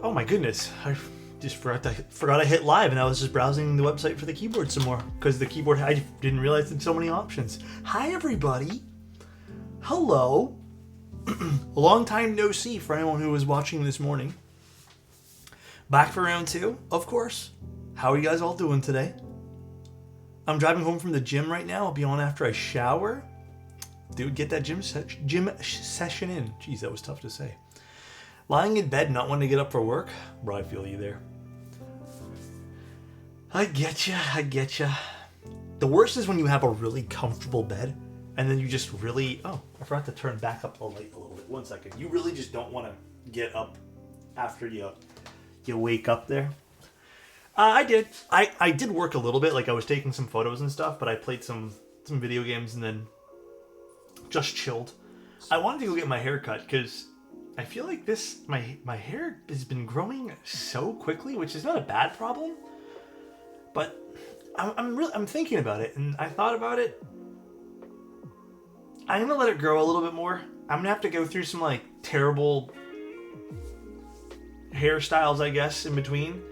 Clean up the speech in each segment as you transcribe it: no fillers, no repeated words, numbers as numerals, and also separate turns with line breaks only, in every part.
Oh my goodness, I just forgot I hit live, and I was just browsing the website for the keyboard some more because the keyboard, I didn't realize it had so many options. Hi everybody, hello. A long time no see for anyone who was watching this morning. Back for round 2, of course. How are you guys all doing today? I'm driving home from the gym right now. I'll be on after I shower. Dude, get that gym session in. Jeez, that was tough to say. Lying in bed, not wanting to get up for work. Bro, I feel you there. I get ya. The worst is when you have a really comfortable bed, and then you just really... Oh, I forgot to turn back up the light a little bit. 1 second. You really just don't want to get up after you wake up there. I did. I did work a little bit. Like, I was taking some photos and stuff, but I played some video games and then just chilled. I wanted to go get my hair cut because I feel like my hair has been growing so quickly, which is not a bad problem. But I'm thinking about it, and I thought about it. I'm gonna let it grow a little bit more. I'm gonna have to go through some like terrible hairstyles, I guess, in between.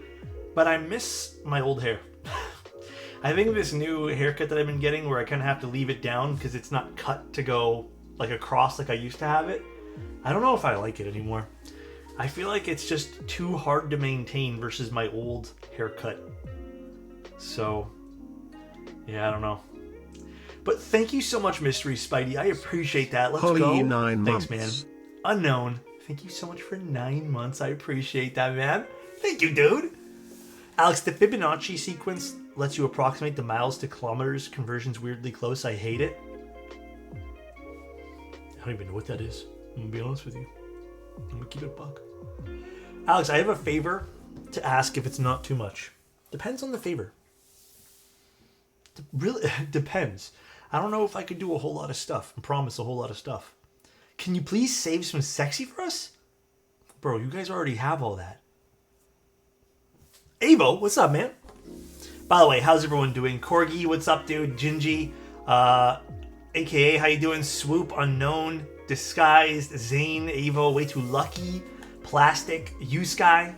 But I miss my old hair. I think this new haircut that I've been getting, where I kind of have to leave it down because it's not cut to go like across like I used to have it. I don't know if I like it anymore. I feel like it's just too hard to maintain versus my old haircut. So, yeah, I don't know. But thank you so much, Mystery Spidey. I appreciate that. Let's
Holy
go.
9
Thanks,
months.
man. Unknown. Thank you so much for 9 months. I appreciate that, man. Thank you, dude. Alex, the Fibonacci sequence lets you approximate the miles to kilometers. Conversion's weirdly close. I hate it. I don't even know what that is. I'm going to be honest with you. I'm going to keep it a buck. Alex, I have a favor to ask if it's not too much. Depends on the favor. Really depends. I don't know if I could do a whole lot of stuff and promise a whole lot of stuff. Can you please save some sexy for us? Bro, you guys already have all that. Avo, what's up, man? By the way, how's everyone doing? Corgi, what's up, dude? Gingy, aka, how you doing? Swoop, Unknown, Disguised, Zane, Avo, Way Too Lucky, Plastic, U-Sky,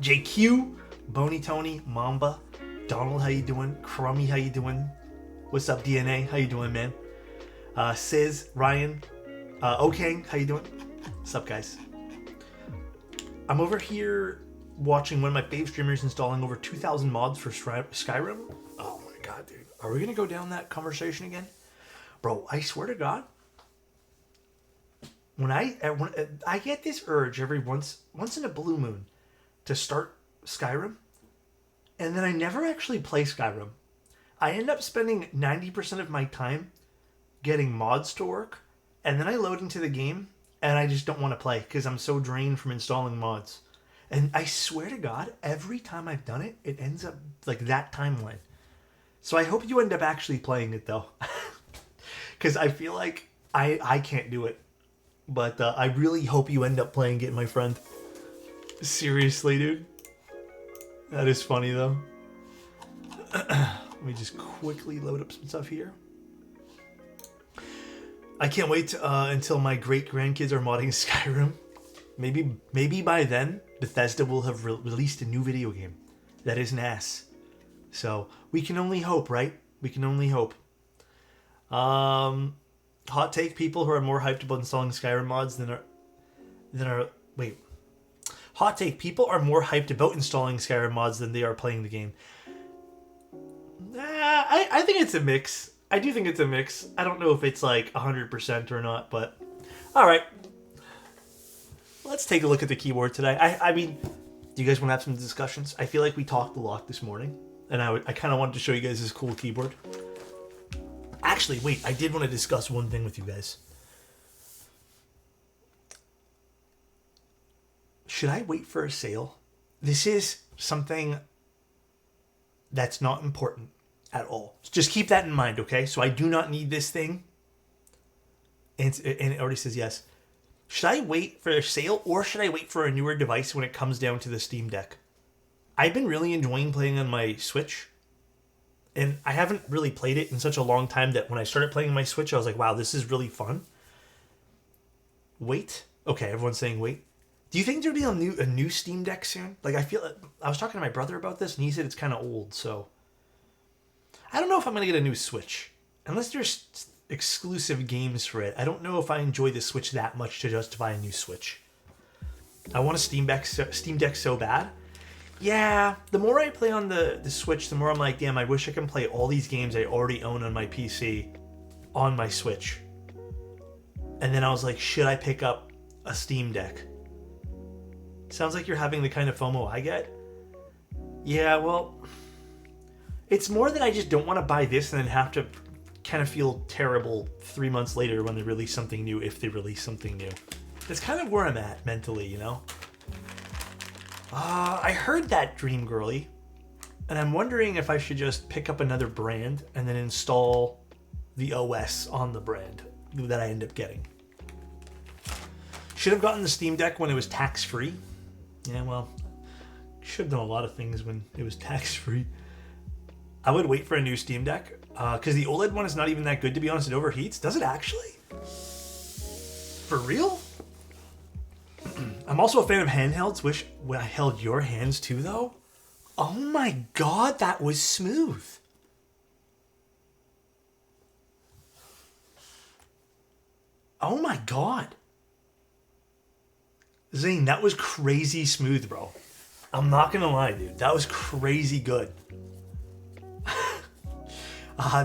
JQ, Boney Tony, Mamba, Donald, how you doing? Crummy, how you doing? What's up, DNA? How you doing, man? Sis, Ryan, Okang, how you doing? What's up, guys? I'm over here watching one of my fave streamers installing over 2,000 mods for Skyrim. Oh my god, dude. Are we gonna go down that conversation again? Bro, I swear to god, when I get this urge every once in a blue moon to start Skyrim, and then I never actually play Skyrim. I end up spending 90% of my time getting mods to work, and then I load into the game, and I just don't want to play because I'm so drained from installing mods. And I swear to God, every time I've done it, it ends up like that timeline. So I hope you end up actually playing it, though. Because I feel like I can't do it. But I really hope you end up playing it, my friend. Seriously, dude. That is funny, though. Let me just quickly load up some stuff here. I can't wait until my great-grandkids are modding Skyrim. Maybe by then, Bethesda will have released a new video game that is NAS. So, we can only hope, right? We can only hope. Hot take, people who are more hyped about installing Skyrim mods Hot take, people are more hyped about installing Skyrim mods than they are playing the game. I think it's a mix. I do think it's a mix. I don't know if it's like 100% or not, but... Alright. Let's take a look at the keyboard today. I mean, do you guys want to have some discussions? I feel like we talked a lot this morning, and I kind of wanted to show you guys this cool keyboard. Actually, wait, I did want to discuss one thing with you guys. Should I wait for a sale? This is something that's not important at all. Just keep that in mind, okay? So I do not need this thing. And it already says yes. Should I wait for a sale or should I wait for a newer device when it comes down to the Steam Deck? I've been really enjoying playing on my Switch. And I haven't really played it in such a long time that when I started playing my Switch, I was like, wow, this is really fun. Wait. Okay, everyone's saying wait. Do you think there'll be a new Steam Deck soon? Like, I was talking to my brother about this, and he said it's kind of old. So I don't know if I'm gonna get a new Switch unless there's exclusive games for it. I don't know if I enjoy the Switch that much to justify a new Switch. I want a Steam Deck so bad. Yeah, the more I play on the Switch, the more I'm like, damn, I wish I can play all these games I already own on my PC on my Switch. And then I was like, should I pick up a Steam Deck? Sounds like you're having the kind of FOMO I get. Yeah, well, it's more that I just don't want to buy this and then have to kind of feel terrible 3 months later when they release something new, if they release something new. That's kind of where I'm at mentally, you know? I heard that, Dream Girly, and I'm wondering if I should just pick up another brand and then install the OS on the brand that I end up getting. Should have gotten the Steam Deck when it was tax-free. Yeah, well, should have done a lot of things when it was tax-free. I would wait for a new Steam Deck, because the OLED one is not even that good, to be honest. It overheats. Does it actually? For real? I'm also a fan of handhelds. Wish I held your hands too, though. Oh my god, that was smooth. Oh my god. Zane, that was crazy smooth, bro. I'm not gonna lie, dude. That was crazy good.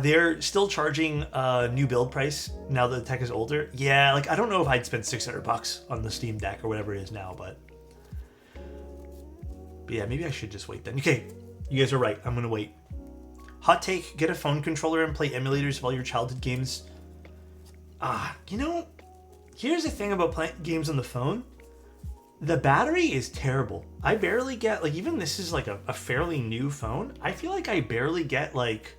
They're still charging new build price now that the tech is older. Yeah, like I don't know if I'd spend $600 on the Steam Deck or whatever it is now, but yeah, maybe I should just wait then. Okay, you guys are right. I'm gonna wait. Hot take: get a phone controller and play emulators of all your childhood games. You know, here's the thing about playing games on the phone. The battery is terrible. I barely get, like, even this is like a fairly new phone. I feel like I barely get like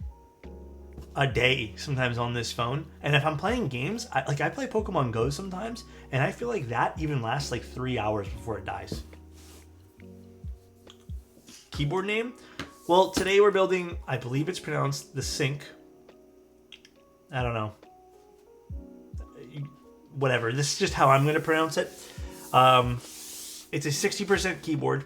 a day sometimes on this phone. And if I'm playing games, I play Pokemon Go sometimes, and I feel like that even lasts like 3 hours before it dies. Keyboard name? Well, today we're building, I believe it's pronounced the Cinque. I don't know. Whatever. This is just how I'm going to pronounce it. It's a 60% keyboard.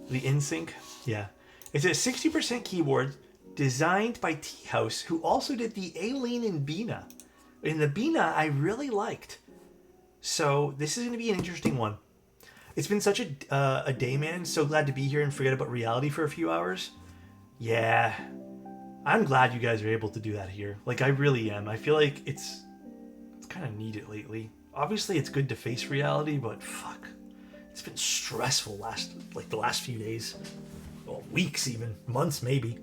The InSync. Yeah. It's a 60% keyboard designed by Tea House, who also did the Aileen and Bina. And the Bina I really liked. So this is going to be an interesting one. It's been such a day, man. So glad to be here and forget about reality for a few hours. Yeah. I'm glad you guys are able to do that here. Like, I really am. I feel like it's kind of needed lately. Obviously, it's good to face reality, but fuck. It's been stressful the last few days. Well, weeks even. Months, maybe.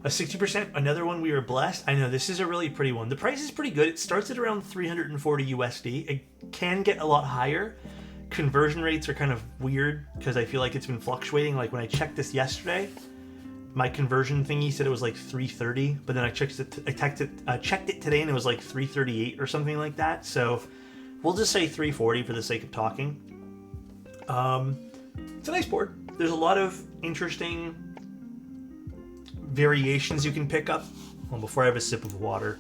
A 60%, another one we were blessed. I know, this is a really pretty one. The price is pretty good. It starts at around 340 USD. It can get a lot higher. Conversion rates are kind of weird because I feel like it's been fluctuating. Like when I checked this yesterday, my conversion thingy said it was like 330, but then I checked it today and it was like 338 or something like that. So we'll just say 340 for the sake of talking. It's a nice board. There's a lot of interesting variations you can pick up. Well, before I have a sip of water.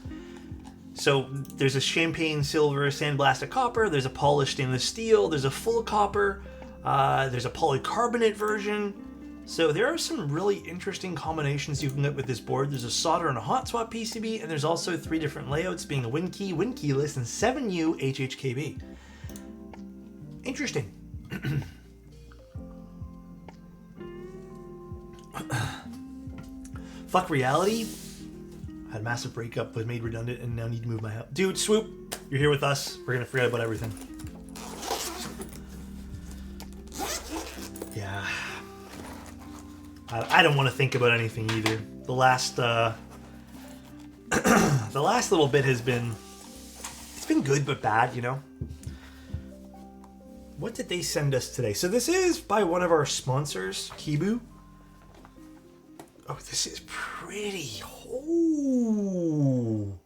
So there's a champagne silver sandblasted copper, there's a polished stainless steel, there's a full copper, there's a polycarbonate version. So there are some really interesting combinations you can get with this board. There's a solder and a hot swap PCB, and there's also 3 different layouts, being a WinKey, keyless, and 7U HHKB. Interesting. Fuck reality. I had a massive breakup, was made redundant, and now need to move my house. Dude, Swoop, you're here with us. We're gonna forget about everything. Yeah. I don't want to think about anything either. The last the last little bit has been, it's been good but bad, you know. What did they send us today? So this is by one of our sponsors, Kibu. Oh, this is pretty. Ooh.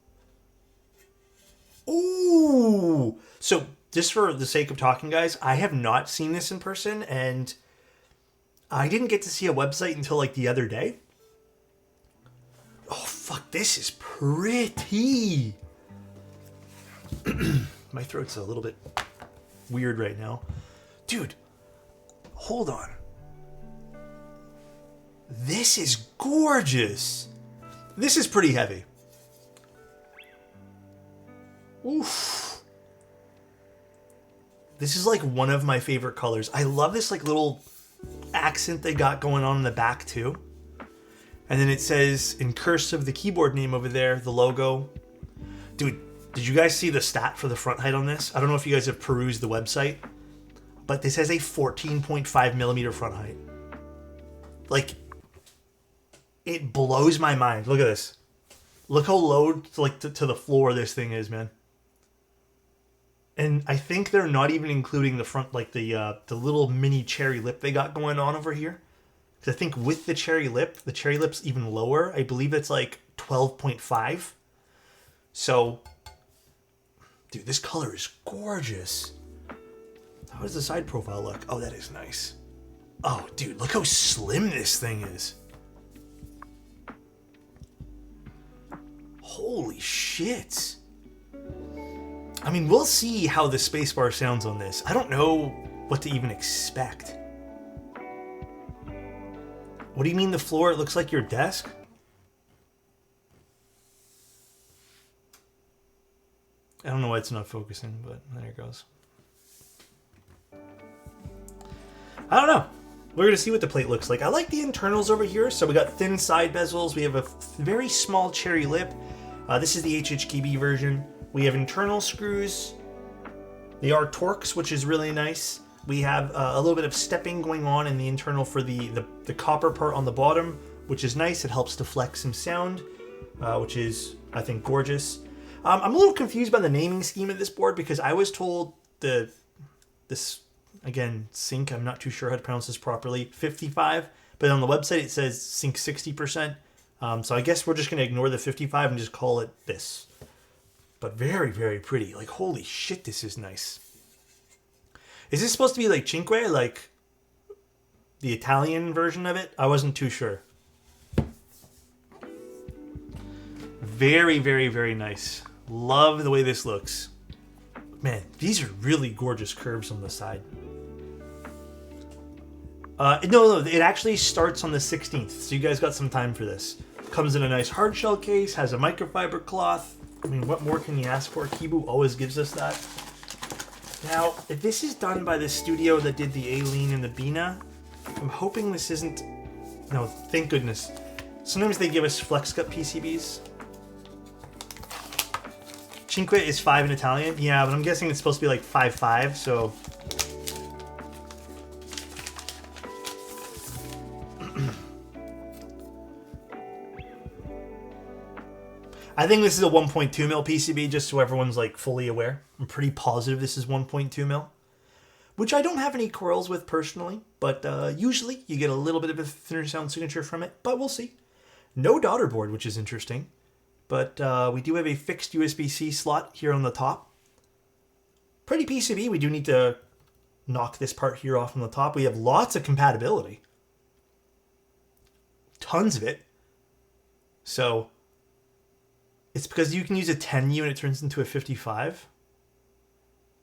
Ooh. So just for the sake of talking, guys, I have not seen this in person, and I didn't get to see a website until like the other day. Oh, fuck, this is pretty. My throat's a little bit weird right now. dude, hold on. This is gorgeous. This is pretty heavy. Oof. This is like one of my favorite colors. I love this like little accent they got going on in the back too. And then it says in cursive the keyboard name over there, the logo. Dude, did you guys see the stat for the front height on this? I don't know if you guys have perused the website, but this has a 14.5 millimeter front height. Like, it blows my mind. Look at this. Look how low to the floor this thing is, man. And I think they're not even including the front, like the little mini cherry lip they got going on over here. Because I think with the cherry lip's even lower. I believe it's like 12.5. So, dude, this color is gorgeous. How does the side profile look? Oh, that is nice. Oh, dude, look how slim this thing is. Holy shit. I mean, we'll see how the spacebar sounds on this. I don't know what to even expect. What do you mean the floor? It looks like your desk? I don't know why it's not focusing, but there it goes. I don't know. We're going to see what the plate looks like. I like the internals over here. So we got thin side bezels. We have a very small cherry lip. This is the HHKB version. We have internal screws. They are Torx, which is really nice. We have a little bit of stepping going on in the internal for the copper part on the bottom, which is nice. It helps to flex some sound, which is, I think, gorgeous. I'm a little confused by the naming scheme of this board because I was told this, again, Cinque, I'm not too sure how to pronounce this properly, 55, but on the website it says Cinque 60%. So I guess we're just going to ignore the 55 and just call it this. But very, very pretty. Like, holy shit, this is nice. Is this supposed to be like Cinque, like the Italian version of it? I wasn't too sure. Very, very, very nice. Love the way this looks. Man, these are really gorgeous curves on the side. No, it actually starts on the 16th, so you guys got some time for this. Comes in a nice hard shell case, has a microfiber cloth. I mean, what more can you ask for? Kibu always gives us that. Now, if this is done by the studio that did the Aileen and the Bina, I'm hoping this isn't... No, thank goodness. Sometimes they give us flex cut PCBs. Cinque is 5 in Italian. Yeah, but I'm guessing it's supposed to be like 5.5, so... I think this is a 1.2 mil PCB, just so everyone's like fully aware. I'm pretty positive this is 1.2 mil, which I don't have any quarrels with personally, but usually you get a little bit of a thinner sound signature from it, but we'll see. No daughter board, which is interesting, but we do have a fixed USB-C slot here on the top. Pretty PCB. We do need to knock this part here off on the top. We have lots of compatibility. Tons of it. So... it's because you can use a 10U and it turns into a 55.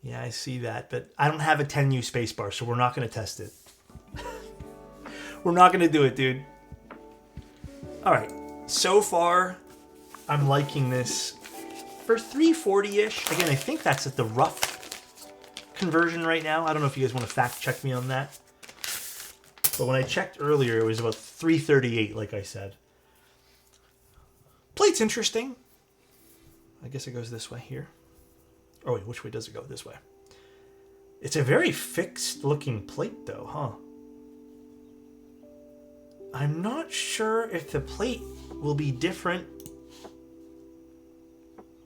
Yeah, I see that, but I don't have a 10U spacebar, so we're not going to test it. We're not going to do it, dude. All right, so far, I'm liking this. For 340-ish, again, I think that's at the rough conversion right now. I don't know if you guys want to fact check me on that. But when I checked earlier, it was about 338, like I said. Plate's interesting. I guess it goes this way here. Oh wait, which way does it go? This way. It's a very fixed looking plate though, huh? I'm not sure if the plate will be different.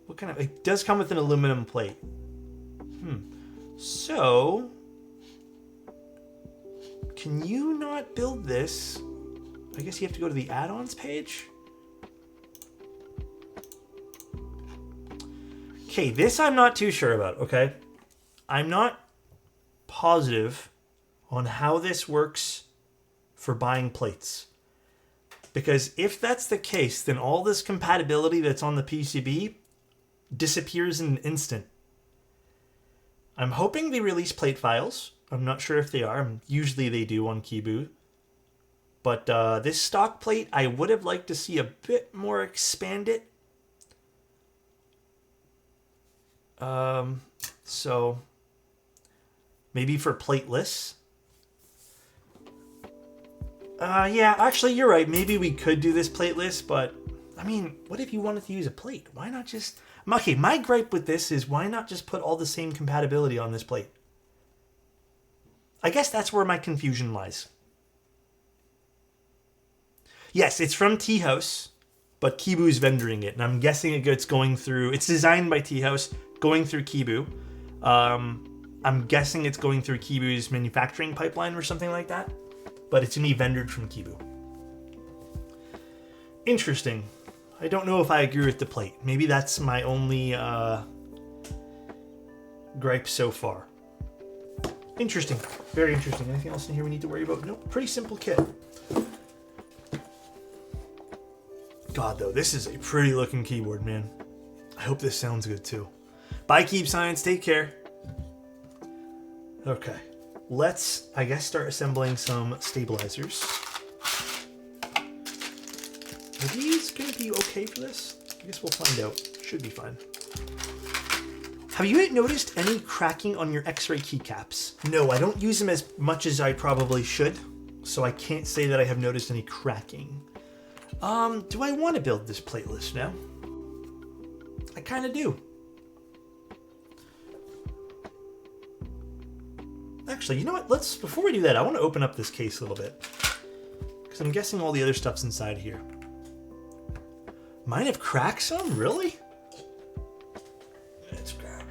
What kind of... it does come with an aluminum plate. So... can you not build this? I guess you have to go to the add-ons page. Okay, this I'm not too sure about, okay? I'm not positive on how this works for buying plates. Because if that's the case, then all this compatibility that's on the PCB disappears in an instant. I'm hoping they release plate files. I'm not sure if they are. Usually they do on Kibu. But this stock plate, I would have liked to see a bit more expanded. So maybe for plateless. Yeah, actually, you're right. Maybe we could do this plateless, but I mean, what if you wanted to use a plate? Why not just... Okay, my gripe with this is why not just put all the same compatibility on this plate? I guess that's where my confusion lies. Yes, it's from Tea House, but Kibu's vendoring it, and I'm guessing it's going through... It's designed by Tea House, going through Kibu. I'm guessing it's going through Kibu's manufacturing pipeline or something like that, but it's going to be vendored from Kibu. Interesting. I don't know if I agree with the plate. Maybe that's my only gripe so far. Interesting. Very interesting. Anything else in here we need to worry about? Nope. Pretty simple kit. God, though, this is a pretty looking keyboard, man. I hope this sounds good, too. Bye, Keep Science. Take care. Okay. Let's, I guess, start assembling some stabilizers. Are these going to be okay for this? I guess we'll find out. Should be fine. Have you noticed any cracking on your X-ray keycaps? No, I don't use them as much as I probably should, so I can't say that I have noticed any cracking. Do I want to build this playlist now? I kind of do. Actually, you know what? Before we do that, I want to open up this case a little bit, because I'm guessing all the other stuff's inside here. Might have cracked some? Really? Let's grab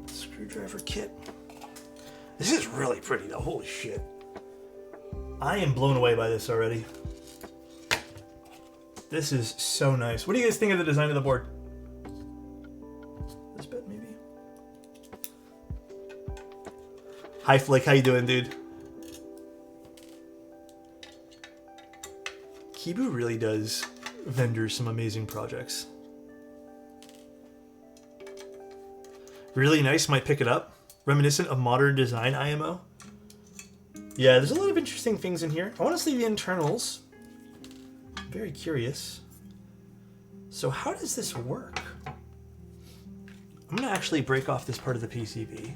a screwdriver kit. This is really pretty though. Holy shit. I am blown away by this already. This is so nice. What do you guys think of the design of the board? This bit, maybe? Hi, Flick. How you doing, dude? Kibu really does vendor some amazing projects. Really nice. Might pick it up. Reminiscent of modern design IMO. Yeah, there's a lot of interesting things in here. I want to see the internals. I'm very curious. So how does this work? I'm going to actually break off this part of the PCB.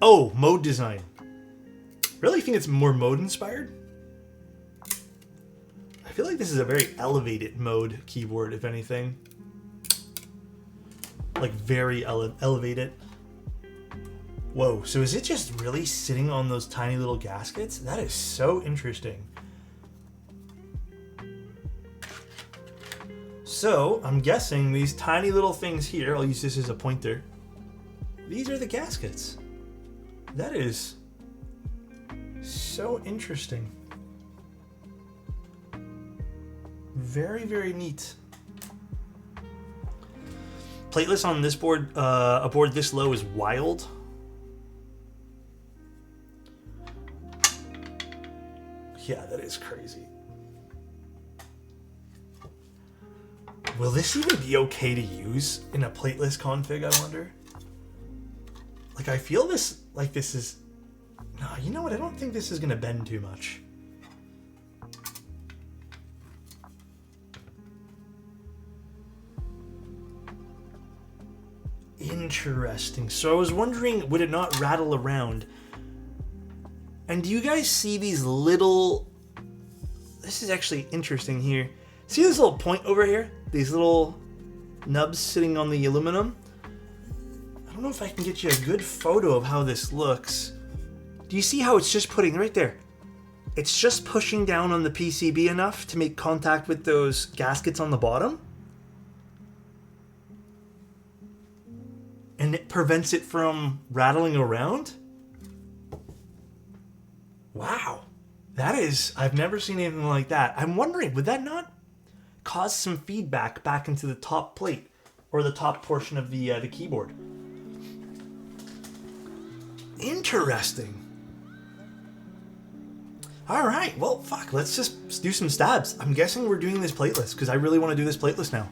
Oh, mode design. Really think it's more mode inspired? I feel like this is a very elevated mode keyboard, if anything. Like very elevated. Whoa, so is it just really sitting on those tiny little gaskets? That is so interesting. So, I'm guessing these tiny little things here, I'll use this as a pointer. These are the gaskets. That is so interesting. Very, very neat. Plateless on this board, a board this low is wild. Yeah, that is crazy. Will this even be okay to use in a plateless config, I wonder? Like, I feel this, like this is... No, you know what? I don't think this is going to bend too much. Interesting. So I was wondering, would it not rattle around? And do you guys see these little... This is actually interesting here. See this little point over here? These little nubs sitting on the aluminum? I don't know if I can get you a good photo of how this looks. Do you see how it's just putting right there? It's just pushing down on the PCB enough to make contact with those gaskets on the bottom. And it prevents it from rattling around? Wow. That is, I've never seen anything like that. I'm wondering, would that not cause some feedback back into the top plate or the top portion of the keyboard? Interesting. All right, well, fuck, let's just do some stabs. I'm guessing we're doing this plateless because I really want to do this plateless now.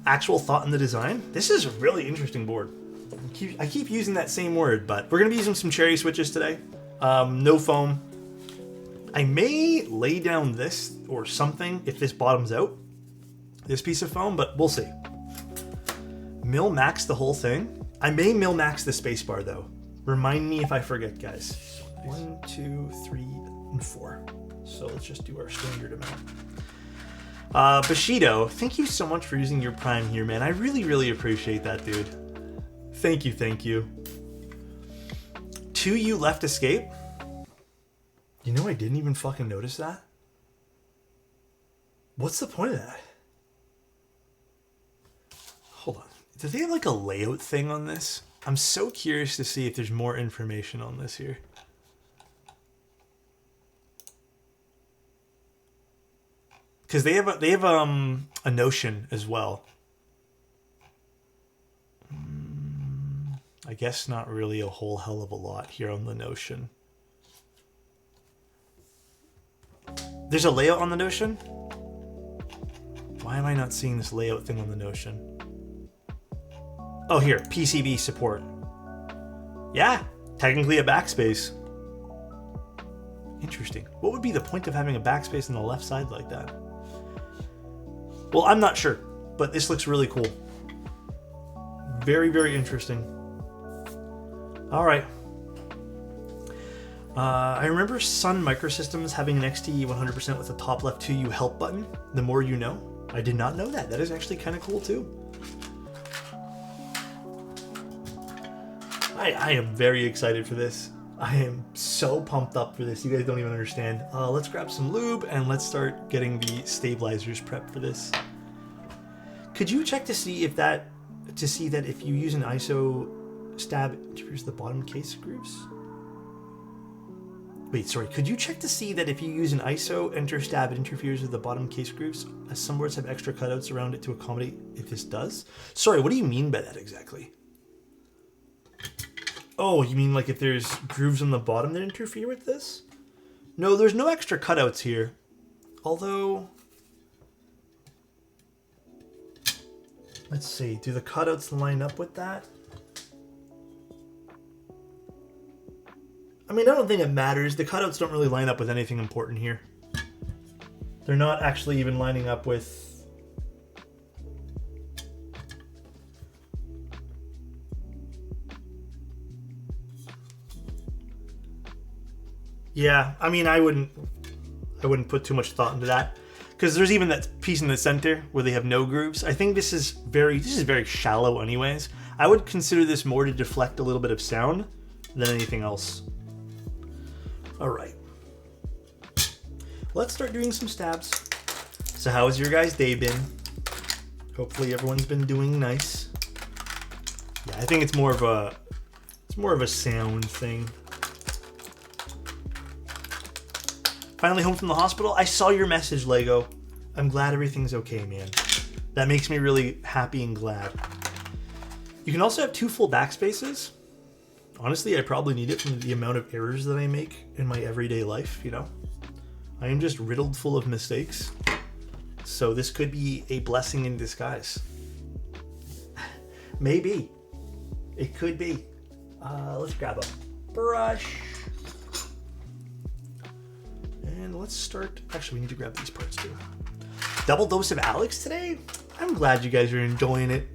actual thought in the design, this is a really interesting board. I keep using that same word, but we're going to be using some cherry switches today. No foam. I may lay down this or something if this bottoms out, this piece of foam, but we'll see. Mil max the whole thing. I may mil max the spacebar though. Remind me if I forget, guys. 1, 2, 3, and 4. So let's just do our standard amount. Bushido, thank you so much for using your Prime here, man. I really, really appreciate that, dude. Thank you, thank you. 2U left escape. You know, I didn't even fucking notice that. What's the point of that? Hold on. Do they have like a layout thing on this? I'm so curious to see if there's more information on this here. Because they have a Notion as well. I guess not really a whole hell of a lot here on the Notion. There's a layout on the Notion? Why am I not seeing this layout thing on the Notion? Oh, here, PCB support. Yeah, technically a backspace. Interesting. What would be the point of having a backspace on the left side like that? Well, I'm not sure, but this looks really cool. Very, very interesting. All right. I remember Sun Microsystems having an XT 100% with a top left 2U help button. The more you know. I did not know that. That is actually kind of cool too. I am very excited for this. I am so pumped up for this. You guys don't even understand. Let's grab some lube and let's start getting the stabilizers prepped for this. Could you check to see if that if you use an ISO stab interferes the bottom case grooves? Wait, sorry. Could you check to see that if you use an ISO enter stab it interferes with the bottom case grooves, as some boards have extra cutouts around it to accommodate if this does? Sorry, what do you mean by that exactly? Oh, you mean like if there's grooves on the bottom that interfere with this? No, there's no extra cutouts here. Although, let's see, do the cutouts line up with that? I mean, I don't think it matters. The cutouts don't really line up with anything important here. They're not actually even lining up with... Yeah, I mean, I wouldn't put too much thought into that, because there's even that piece in the center where they have no grooves. I think this is very shallow anyways. I would consider this more to deflect a little bit of sound than anything else. All right, let's start doing some stabs. So how has your guys' day been? Hopefully everyone's been doing nice. Yeah, I think it's more of a sound thing. Finally home from the hospital. I saw your message, Lego. I'm glad everything's okay, man. That makes me really happy and glad. You can also have 2 full backspaces. Honestly, I probably need it from the amount of errors that I make in my everyday life, you know? I am just riddled full of mistakes. So this could be a blessing in disguise. Maybe. It could be. Let's grab a brush. And let's start... Actually, we need to grab these parts too. Double dose of Alex today? I'm glad you guys are enjoying it.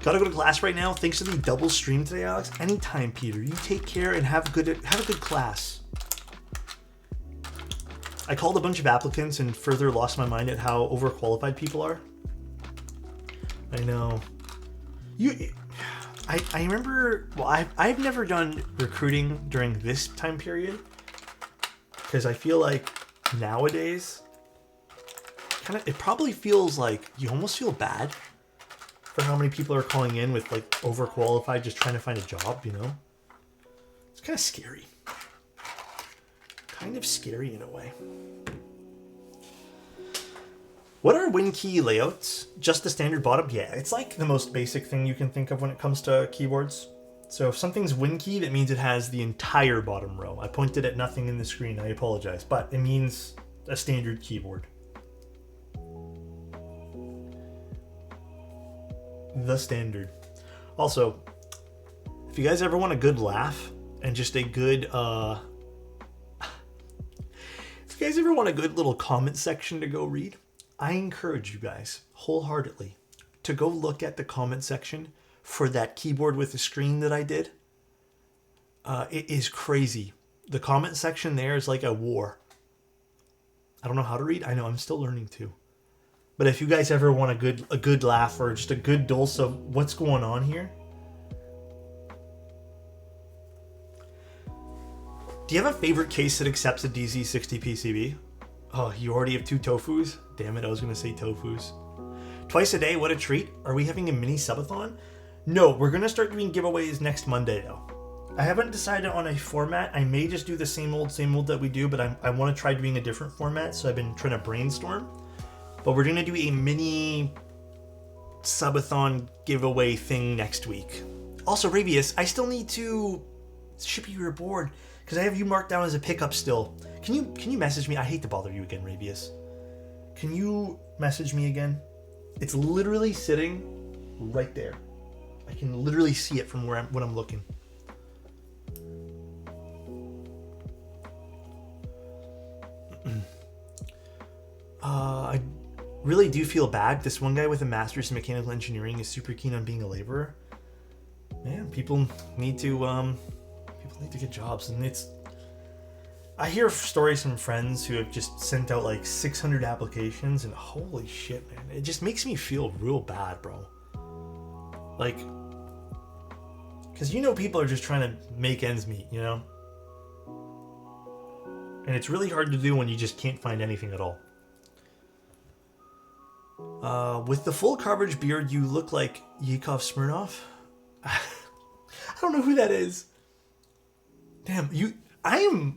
Gotta go to class right now. Thanks to the double stream today, Alex. Anytime, Peter. You take care and have a good class. I called a bunch of applicants and further lost my mind at how overqualified people are. I know. I remember... Well, I've never done recruiting during this time period, because I feel like nowadays, it probably feels like you almost feel bad for how many people are calling in with like overqualified, just trying to find a job, you know? It's kind of scary. Kind of scary in a way. What are WinKey layouts? Just the standard bottom? Yeah, it's like the most basic thing you can think of when it comes to keyboards. So if something's WinKey, that means it has the entire bottom row. I pointed at nothing in the screen, I apologize, but it means a standard keyboard. the standard. Also, if you guys ever want a good laugh and just a good, if you guys ever want a good little comment section to go read, I encourage you guys wholeheartedly to go look at the comment section for that keyboard with the screen that I did. It is crazy. The comment section there is like a war. I don't know how to read. I know, I'm still learning too. But if you guys ever want a good laugh or just a good dose of what's going on here. Do you have a favorite case that accepts a DZ60 PCB? Oh, you already have 2 tofus? Damn it, I was going to say tofus. Twice a day, what a treat. Are we having a mini subathon? No, we're going to start doing giveaways next Monday though. I haven't decided on a format. I may just do the same old that we do, but I want to try doing a different format, so I've been trying to brainstorm. But we're going to do a mini subathon giveaway thing next week. Also, Rabius, I still need to ship you your board because I have you marked down as a pickup still. Can you message me? I hate to bother you again, Rabius. Can you message me again? It's literally sitting right there. I can literally see it from when I'm looking. I really do feel bad. This one guy with a master's in mechanical engineering is super keen on being a laborer. Man, people need to get jobs, and I hear stories from friends who have just sent out like 600 applications, and holy shit, man, it just makes me feel real bad, bro. Like, because people are just trying to make ends meet, and it's really hard to do when you just can't find anything at all. With the full coverage beard, you look like Yakov Smirnov. I don't know who that is. Damn, my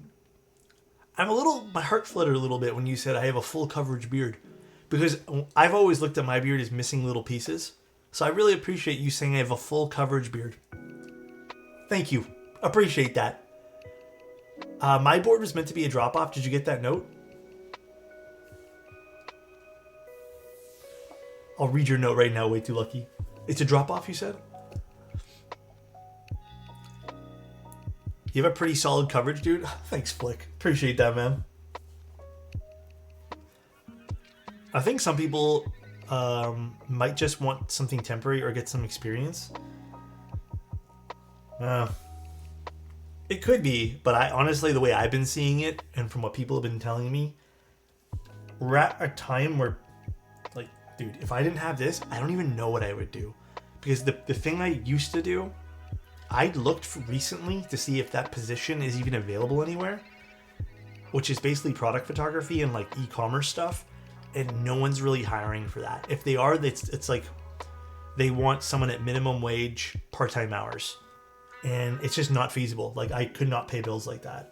heart fluttered a little bit when you said I have a full coverage beard, because I've always looked at my beard as missing little pieces. So I really appreciate you saying I have a full coverage beard. Thank you. Appreciate that. My board was meant to be a drop-off. Did you get that note? I'll read your note right now, way too lucky. It's a drop-off, you said? You have a pretty solid coverage, dude. Thanks, Flick. Appreciate that, man. I think some people might just want something temporary or get some experience. It could be, but I honestly, the way I've been seeing it, and from what people have been telling me, we're at a time where, like, dude, if I didn't have this, I don't even know what I would do. Because the thing I used to do, I looked recently to see if that position is even available anywhere, which is basically product photography and like e-commerce stuff, and no one's really hiring for that. If they are, it's like they want someone at minimum wage, part-time hours, and it's just not feasible. Like, I could not pay bills like that.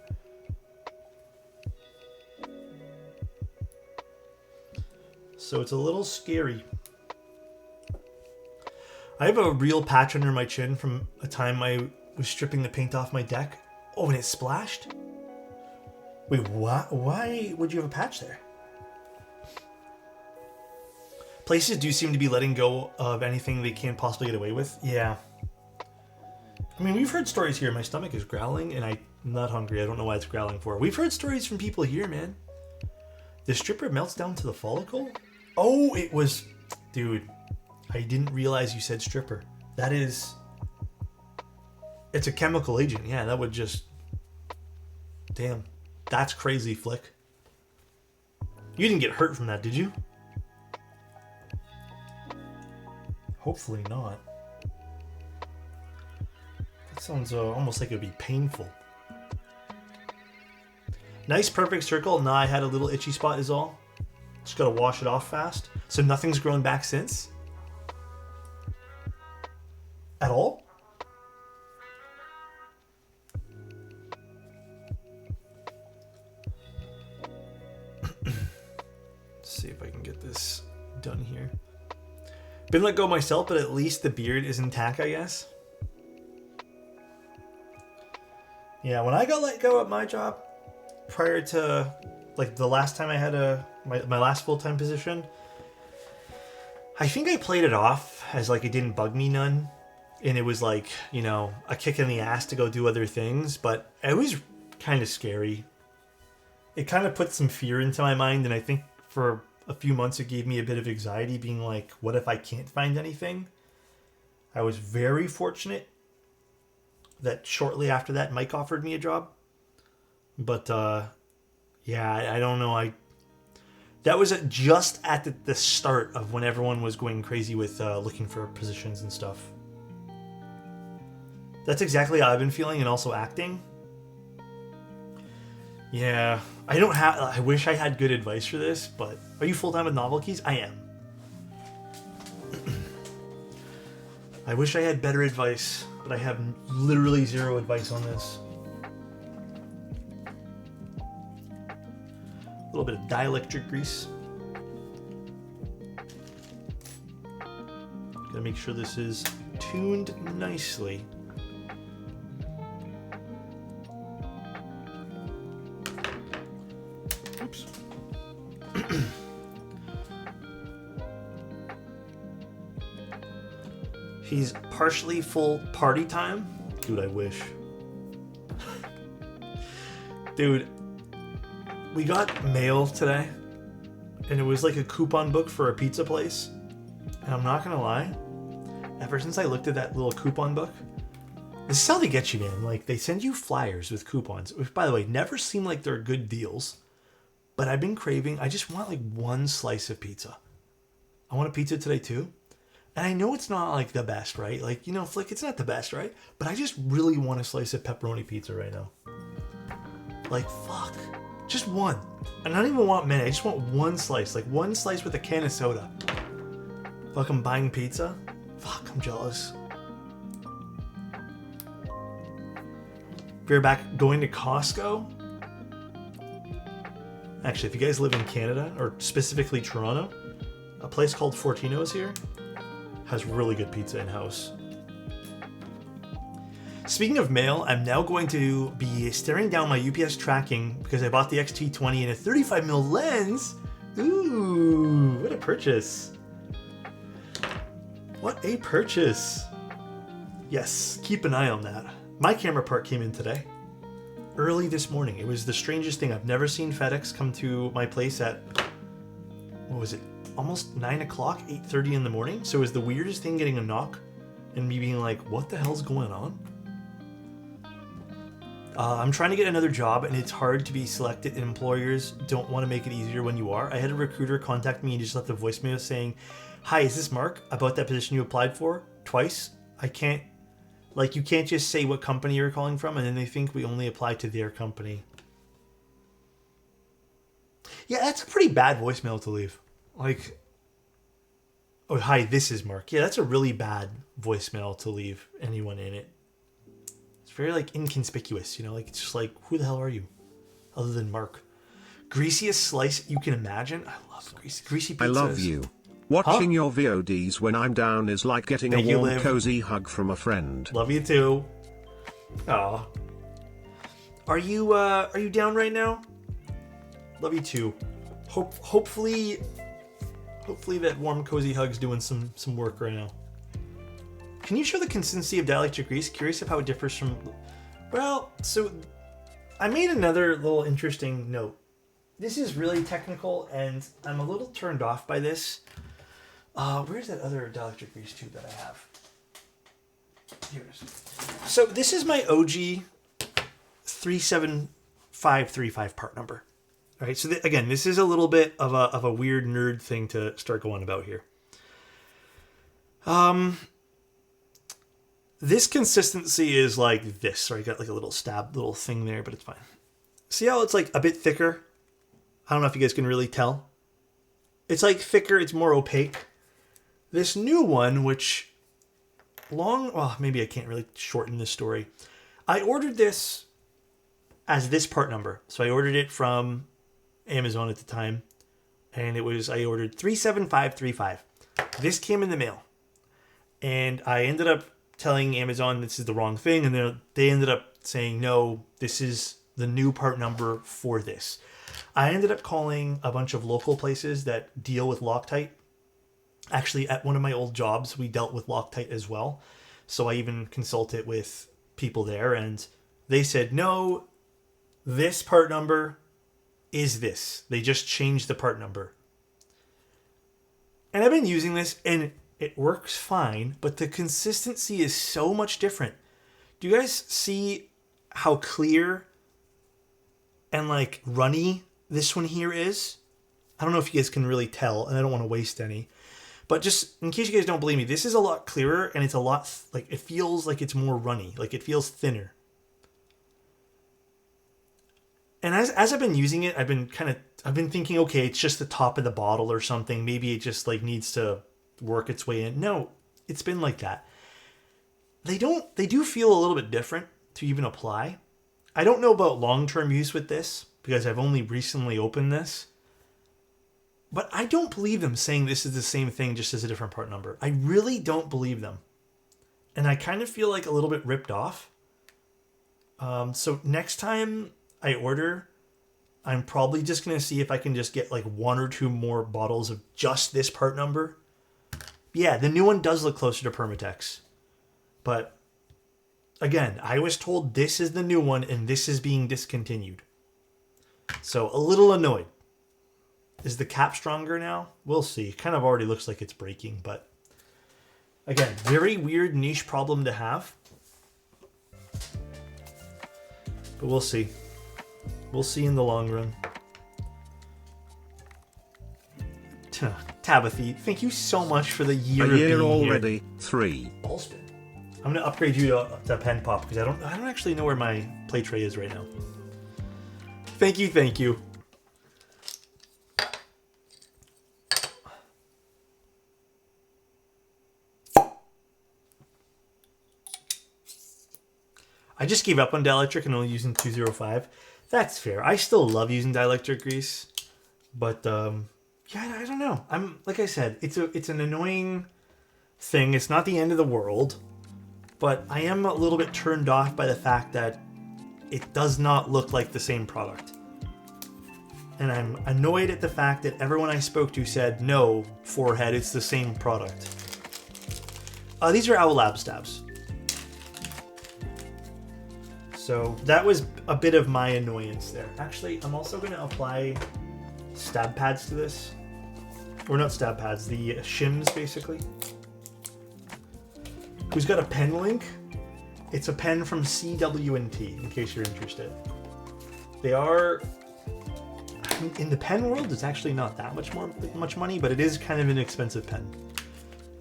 So it's a little scary. I have a real patch under my chin from a time I was stripping the paint off my deck. Oh, and it splashed? Wait, what? Why would you have a patch there? Places do seem to be letting go of anything they can't possibly get away with. Yeah. I mean, we've heard stories here. My stomach is growling, and I'm not hungry. I don't know why it's growling for. We've heard stories from people here, man. The stripper melts down to the follicle? Oh, it was... Dude, I didn't realize you said stripper. That is... It's a chemical agent. Yeah, that would just... Damn. That's crazy, Flick. You didn't get hurt from that, did you? Hopefully not. That sounds almost like it would be painful. Nice, perfect circle. Nah, I had a little itchy spot is all. Just gotta wash it off fast. So nothing's grown back since? At all? Let's see if I can get this done here. Been let go myself, but at least the beard is intact, I guess. Yeah, when I got let go at my job, prior to, like, the last time I had my last full-time position, I think I played it off as like it didn't bug me none. And it was like, you know, a kick in the ass to go do other things, but it was kind of scary. It kind of put some fear into my mind, and I think for a few months it gave me a bit of anxiety, being like, what if I can't find anything? I was very fortunate that shortly after that Mike offered me a job. But yeah, I don't know. That was just at the start of when everyone was going crazy with looking for positions and stuff. That's exactly how I've been feeling, and also acting. Yeah, I wish I had good advice for this, but are you full-time with Novel Keys? I am. I wish I had better advice, but I have literally zero advice on this. A little bit of dielectric grease. Gotta make sure this is tuned nicely. Oops. He's partially full party time. Dude, I wish. Dude, we got mail today, and it was like a coupon book for a pizza place. And I'm not gonna lie, ever since I looked at that little coupon book, this is how they get you, man. Like, they send you flyers with coupons, which, by the way, never seem like they're good deals. But I've been craving, I just want like one slice of pizza. I want a pizza today too. And I know it's not like the best, right? Like, you know, Flick, it's not the best, right? But I just really want a slice of pepperoni pizza right now. Like, fuck. Just one. I don't even want many. I just want one slice. Like, one slice with a can of soda. Fuck, I'm buying pizza? Fuck, I'm jealous. If you're back going to Costco... Actually, if you guys live in Canada, or specifically Toronto, a place called Fortino's here has really good pizza in-house. Speaking of mail, I'm now going to be staring down my UPS tracking because I bought the XT20 and a 35mm lens. Ooh, what a purchase. What a purchase. Yes, keep an eye on that. My camera part came in today. Early this morning. It was the strangest thing. I've never seen FedEx come to my place at, what was it, almost 9 o'clock, 8:30 in the morning. So it was the weirdest thing getting a knock and me being like, what the hell's going on? I'm trying to get another job, and it's hard to be selected, and employers don't want to make it easier when you are. I had a recruiter contact me and just left a voicemail saying, hi, is this Mark? About that position you applied for? Twice? I can't, like, you can't just say what company you're calling from, and then they think we only apply to their company. Yeah, that's a pretty bad voicemail to leave. Like, oh, hi, this is Mark. Yeah, that's a really bad voicemail to leave anyone in it. It's very, like, inconspicuous, you know? Like, it's just like, who the hell are you? Other than Mark. Greasiest slice you can imagine? I love greasy pizzas.
I love you. Watching your VODs when I'm down is like getting a warm, cozy hug from a friend.
Love you too. Aw. Are you down right now? Love you too. Hopefully that warm, cozy hug's doing some work right now. Can you show the consistency of dielectric grease? Curious of how it differs from... Well, so I made another little interesting note. This is really technical, and I'm a little turned off by this. Where's that other dielectric grease tube that I have? Here it is. So this is my OG 37535 part number. All right, so again, this is a little bit of a weird nerd thing to start going about here. This consistency is like this. Right, got like a little stab, little thing there, but it's fine. See how it's like a bit thicker? I don't know if you guys can really tell. It's like thicker, it's more opaque. This new one, which well, maybe I can't really shorten this story. I ordered this as this part number. So I ordered it from Amazon at the time, and I ordered 37535. This came in the mail, and I ended up telling Amazon this is the wrong thing, and they ended up saying, no, this is the new part number for this. I ended up calling a bunch of local places that deal with Loctite, Actually, at one of my old jobs, we dealt with Loctite as well. So I even consulted with people there, and they said, no, this part number is this. They just changed the part number. And I've been using this, and it works fine, but the consistency is so much different. Do you guys see how clear and like runny this one here is? I don't know if you guys can really tell, and I don't want to waste any. But just in case you guys don't believe me, this is a lot clearer, and it's a lot, like, it feels like it's more runny. Like, it feels thinner. And as I've been using it, I've been thinking, okay, it's just the top of the bottle or something. Maybe it just, like, needs to work its way in. No, it's been like that. They do feel a little bit different to even apply. I don't know about long-term use with this, because I've only recently opened this. But I don't believe them saying this is the same thing, just as a different part number. I really don't believe them. And I kind of feel like a little bit ripped off. So next time I order, I'm probably just going to see if I can just get like 1 or 2 more bottles of just this part number. Yeah, the new one does look closer to Permatex. But again, I was told this is the new one and this is being discontinued. So a little annoyed. Is the cap stronger now? We'll see. It kind of already looks like it's breaking, but again, very weird niche problem to have. But we'll see. We'll see in the long run. Tabithy, thank you so much for the year.
A year
of being
already.
Here.
3.
Ballspin. I'm gonna upgrade you to pen pop because I don't actually know where my play tray is right now. Thank you. I just gave up on dielectric and only using 205. That's fair. I still love using dielectric grease, but yeah, I don't know. I'm like I said, it's an annoying thing. It's not the end of the world, but I am a little bit turned off by the fact that it does not look like the same product. And I'm annoyed at the fact that everyone I spoke to said, no, forehead, it's the same product. These are Owl Lab stabs. So that was a bit of my annoyance there. Actually, I'm also going to apply stab pads to this. Or not stab pads, the shims, basically. Who's got a pen link? It's a pen from CW&T, in case you're interested. They are... in the pen world, it's actually not that much money, but it is kind of an expensive pen.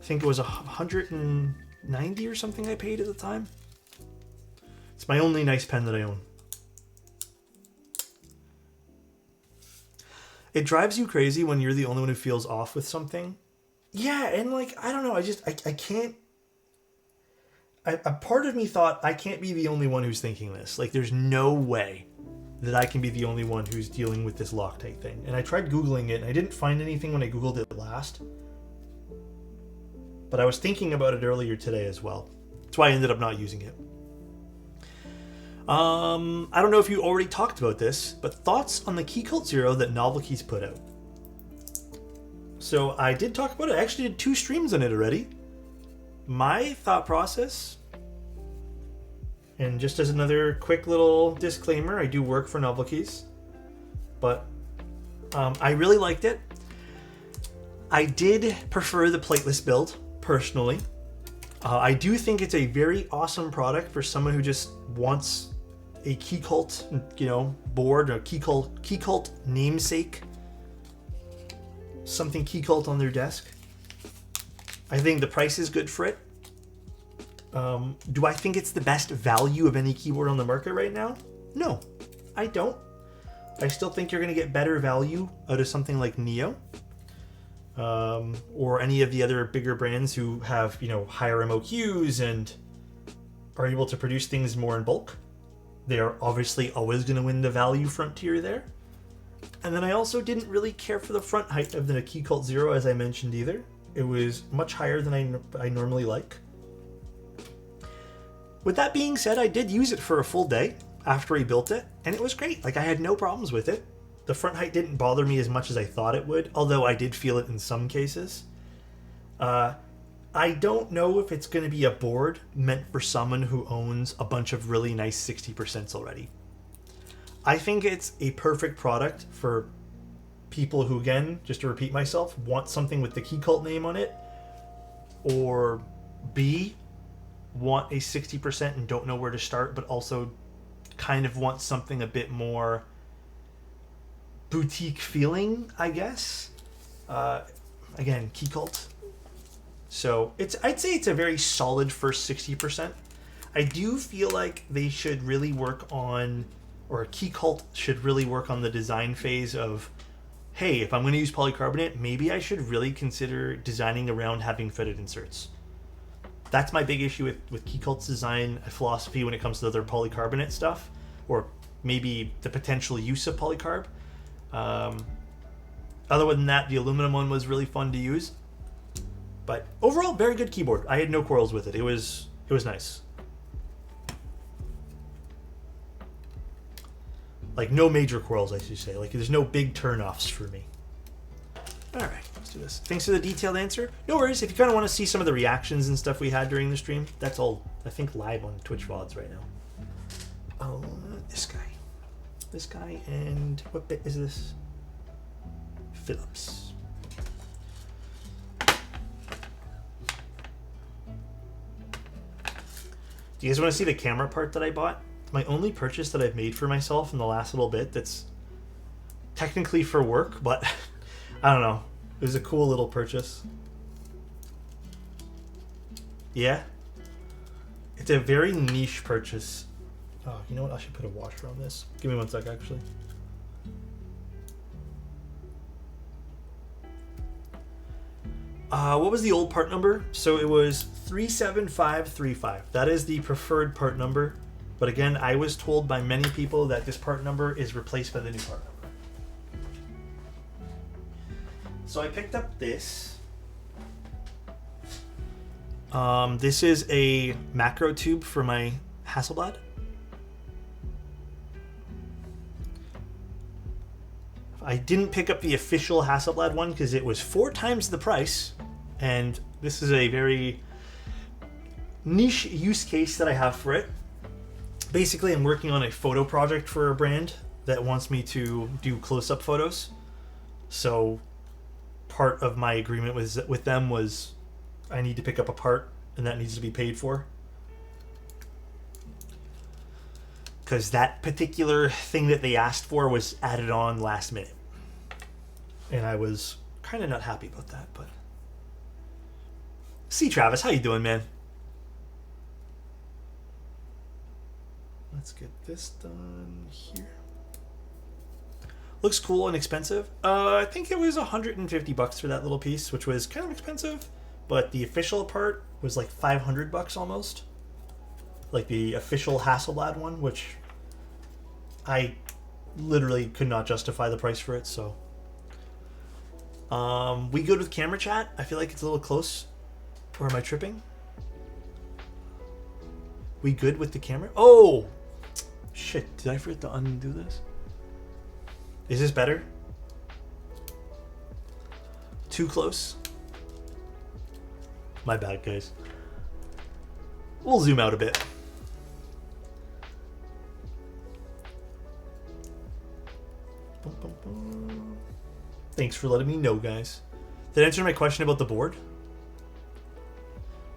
I think it was $190 or something I paid at the time. It's my only nice pen that I own. It drives you crazy when you're the only one who feels off with something. Yeah, and like, I don't know, I can't... a part of me thought, I can't be the only one who's thinking this. Like, there's no way that I can be the only one who's dealing with this Loctite thing. And I tried Googling it, and I didn't find anything when I Googled it last. But I was thinking about it earlier today as well. That's why I ended up not using it. I don't know if you already talked about this, but thoughts on the Key Cult Zero that Novelkeys put out. So I did talk about it. I actually did 2 streams on it already. My thought process, and just as another quick little disclaimer, I do work for Novelkeys, but I really liked it. I did prefer the plateless build, personally. I do think it's a very awesome product for someone who just wants a Key Cult, board, or Key Cult namesake. Something Key Cult on their desk. I think the price is good for it. Do I think it's the best value of any keyboard on the market right now? No, I don't. I still think you're going to get better value out of something like Neo. Or any of the other bigger brands who have, higher MOQs and are able to produce things more in bulk. They are obviously always going to win the value frontier there. And then I also didn't really care for the front height of the Key Cult Zero, as I mentioned, either. It was much higher than I normally like. With that being said, I did use it for a full day after he built it, and it was great. Like, I had no problems with it. The front height didn't bother me as much as I thought it would, although I did feel it in some cases. I don't know if it's going to be a board meant for someone who owns a bunch of really nice 60% already. I think it's a perfect product for people who, again, just to repeat myself, want something with the Key Cult name on it, or B, want a 60% and don't know where to start, but also kind of want something a bit more boutique feeling, I guess. Again, Key Cult. So I'd say it's a very solid first 60%. I do feel like they should really work on, or Key Cult should really work on the design phase of, hey, if I'm going to use polycarbonate, maybe I should really consider designing around having fitted inserts. That's my big issue with Key Cult's design philosophy when it comes to their polycarbonate stuff, or maybe the potential use of polycarb. Other than that, the aluminum one was really fun to use. But overall, very good keyboard. I had no quarrels with it. It was nice. Like, no major quarrels, I should say. Like, there's no big turnoffs for me. All right, let's do this. Thanks for the detailed answer. No worries. If you kind of want to see some of the reactions and stuff we had during the stream, that's all, I think, live on Twitch VODs right now. Oh, this guy. This guy, and what bit is this? Phillips. Do you guys want to see the camera part that I bought? It's my only purchase that I've made for myself in the last little bit that's technically for work, but I don't know. It was a cool little purchase. Yeah. It's a very niche purchase. Oh, you know what? I should put a washer on this. Give me one sec, actually. What was the old part number? So it was 37535. That is the preferred part number. But again, I was told by many people that this part number is replaced by the new part number. So I picked up this. This is a macro tube for my Hasselblad. I didn't pick up the official Hasselblad one because it was 4 times the price, and this is a very niche use case that I have for it. Basically, I'm working on a photo project for a brand that wants me to do close-up photos. So part of my agreement with them was I need to pick up a part, and that needs to be paid for. Because that particular thing that they asked for was added on last minute. And I was kind of not happy about that, but... See, Travis, how you doing, man? Let's get this done here. Looks cool and expensive. I think it was $150 for that little piece, which was kind of expensive. But the official part was like $500 almost. Like the official Hasselblad one, which I literally could not justify the price for it, so. We good with camera chat? I feel like it's a little close. Or am I tripping? We good with the camera? Oh! Shit, did I forget to undo this? Is this better? Too close? My bad, guys. We'll zoom out a bit. Thanks for letting me know, guys. Did I answer my question about the board?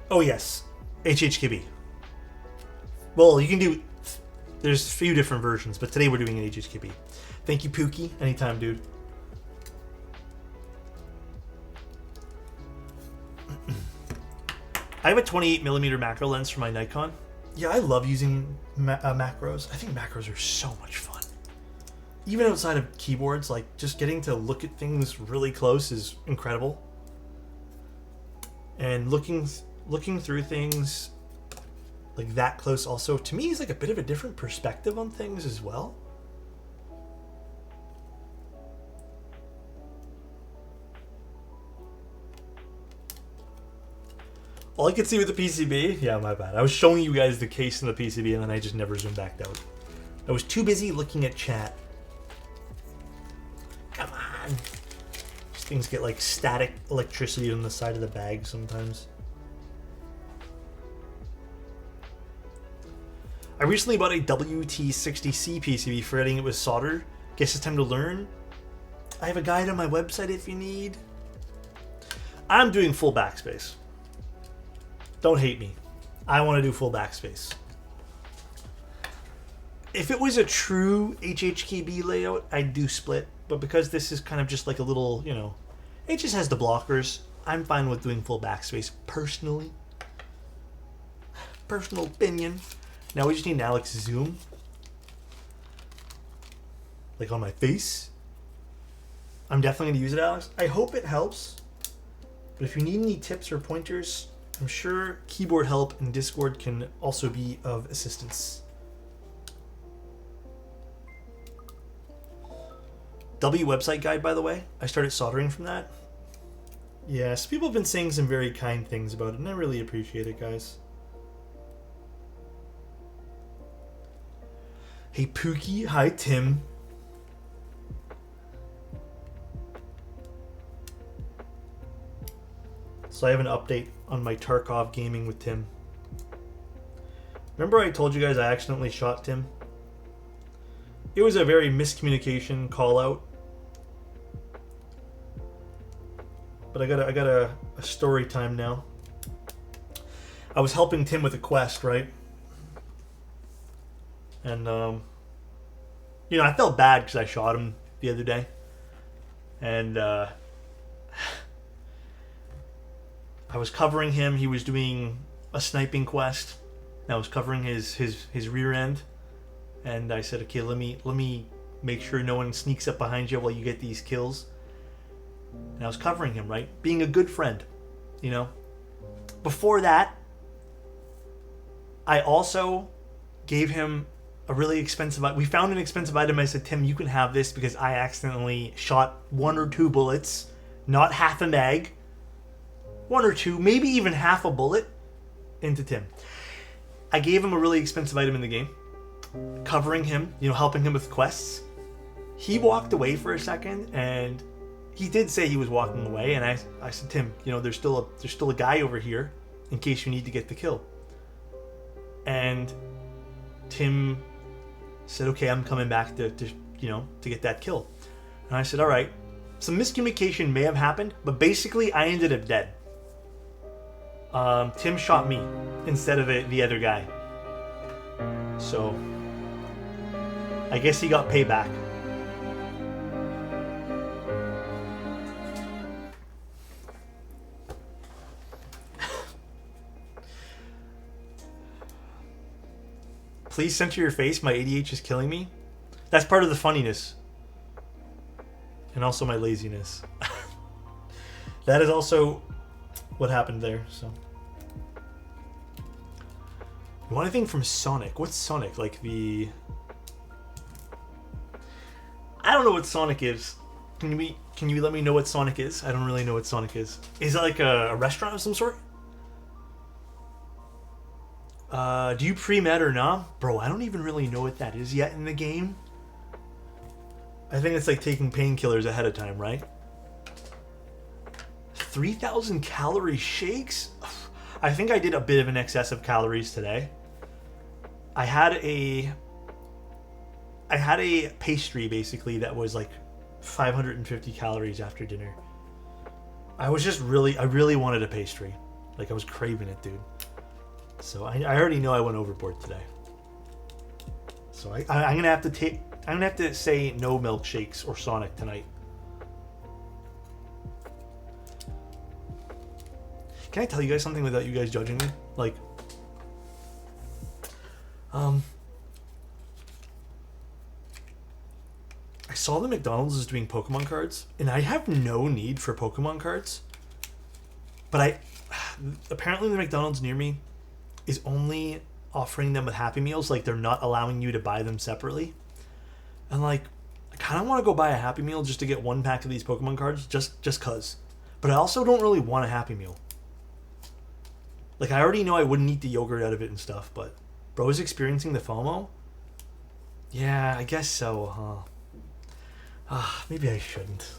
Oh, yes. HHKB. Well, you can do... There's a few different versions, but today we're doing an HHKB. Thank you, Pookie. Anytime, dude. I have a 28mm macro lens for my Nikon. Yeah, I love using macros. I think macros are so much fun. Even outside of keyboards, like just getting to look at things really close is incredible. And looking through things like that close also, to me, is like a bit of a different perspective on things as well. All I could see with the PCB, yeah, my bad. I was showing you guys the case in the PCB and then I just never zoomed back out. I was too busy looking at chat. Come on. Things get like static electricity on the side of the bag sometimes. I recently bought a WT60C PCB, forgetting it was soldered. Guess it's time to learn. I have a guide on my website if you need. I'm doing full backspace. Don't hate me. I want to do full backspace. If it was a true HHKB layout, I'd do split. But because this is kind of just like a little, you know, it just has the blockers, I'm fine with doing full backspace personally. Personal opinion. Now we just need an Alex zoom. Like on my face. I'm definitely going to use it, Alex. I hope it helps. But if you need any tips or pointers, I'm sure keyboard help and Discord can also be of assistance. W website guide, by the way. I started soldering from that. Yes, people have been saying some very kind things about it, and I really appreciate it, guys. Hey, Pookie. Hi, Tim. So I have an update on my Tarkov gaming with Tim. Remember I told you guys I accidentally shot Tim? It was a very miscommunication call out. But I got a story time now. I was helping Tim with a quest, right? And you know, I felt bad because I shot him the other day. And I was covering him. He was doing a sniping quest. I was covering his rear end. And I said, okay, let me make sure no one sneaks up behind you while you get these kills. And I was covering him, right? Being a good friend, you know? Before that, I also gave him a really expensive... We found an expensive item. I said, Tim, you can have this because I accidentally shot 1 or 2 bullets, not half a mag. 1 or 2, maybe even half a bullet into Tim. I gave him a really expensive item in the game. Covering him, you know, helping him with quests. He walked away for a second, and he did say he was walking away, and I said, Tim, you know, there's still a guy over here in case you need to get the kill. And Tim said, okay, I'm coming back to get that kill. And I said, all right. Some miscommunication may have happened, but basically I ended up dead. Tim shot me instead of the other guy. So I guess he got payback. Please center your face. My ADH is killing me. That's part of the funniness. And also my laziness. That is also what happened there. So, you want anything from Sonic? What's Sonic? Like the... I don't know what Sonic is. Can you let me know what Sonic is? I don't really know what Sonic is. Is it like a restaurant of some sort? Do you pre-med or not? Bro, I don't even really know what that is yet in the game. I think it's like taking painkillers ahead of time, right? 3,000 calorie shakes? I think I did a bit of an excess of calories today. I had a pastry basically that was like 550 calories after dinner. I really wanted a pastry. Like I was craving it, dude. So I already know I went overboard today. So I'm gonna have to say no milkshakes or Sonic tonight. Can I tell you guys something without you guys judging me? Like, I saw the McDonald's is doing Pokemon cards, and I have no need for Pokemon cards. But apparently the McDonald's near me is only offering them with Happy Meals. Like, they're not allowing you to buy them separately. And like, I kind of want to go buy a Happy Meal just to get 1 pack of these Pokemon cards, just cause. But I also don't really want a Happy Meal. Like, I already know I wouldn't eat the yogurt out of it and stuff, but bro is experiencing the FOMO? Yeah, I guess so, huh? Maybe I shouldn't.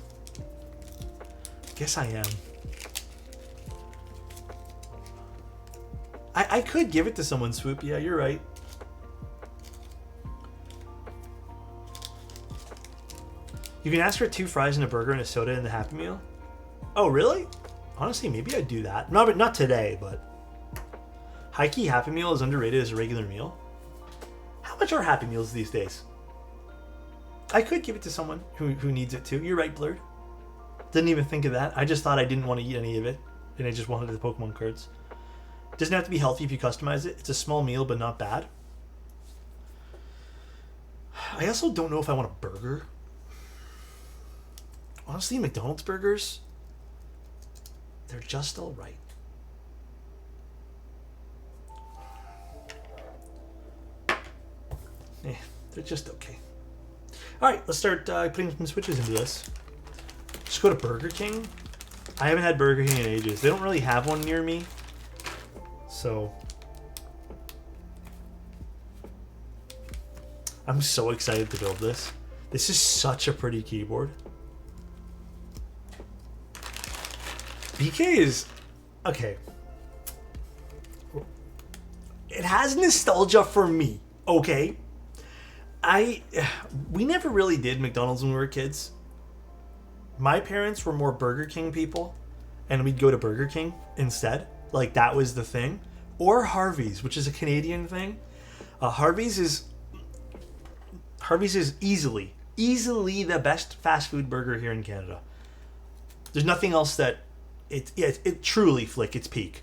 Guess I am. I could give it to someone, Swoop. Yeah, you're right. You can ask for 2 fries and a burger and a soda in the Happy Meal. Oh, really? Honestly, maybe I'd do that. Not today, but... High-key Happy Meal is underrated as a regular meal. How much are Happy Meals these days? I could give it to someone who needs it too. You're right, Blurred. Didn't even think of that. I just thought I didn't want to eat any of it, and I just wanted the Pokemon cards. Doesn't have to be healthy if you customize it. It's a small meal, but not bad. I also don't know if I want a burger. Honestly, McDonald's burgers, they're just all right. They're just okay. All right, let's start putting some switches into this. Just go to Burger King. I haven't had Burger King in ages. They don't really have one near me. So I'm so excited to build this. This is such a pretty keyboard. BK is okay. It has nostalgia for me, okay? We never really did McDonald's when we were kids. My parents were more Burger King people, and we'd go to Burger King instead. Like, that was the thing. Or Harvey's, which is a Canadian thing. Harvey's is easily the best fast food burger here in Canada. There's nothing else that it truly flick its peak.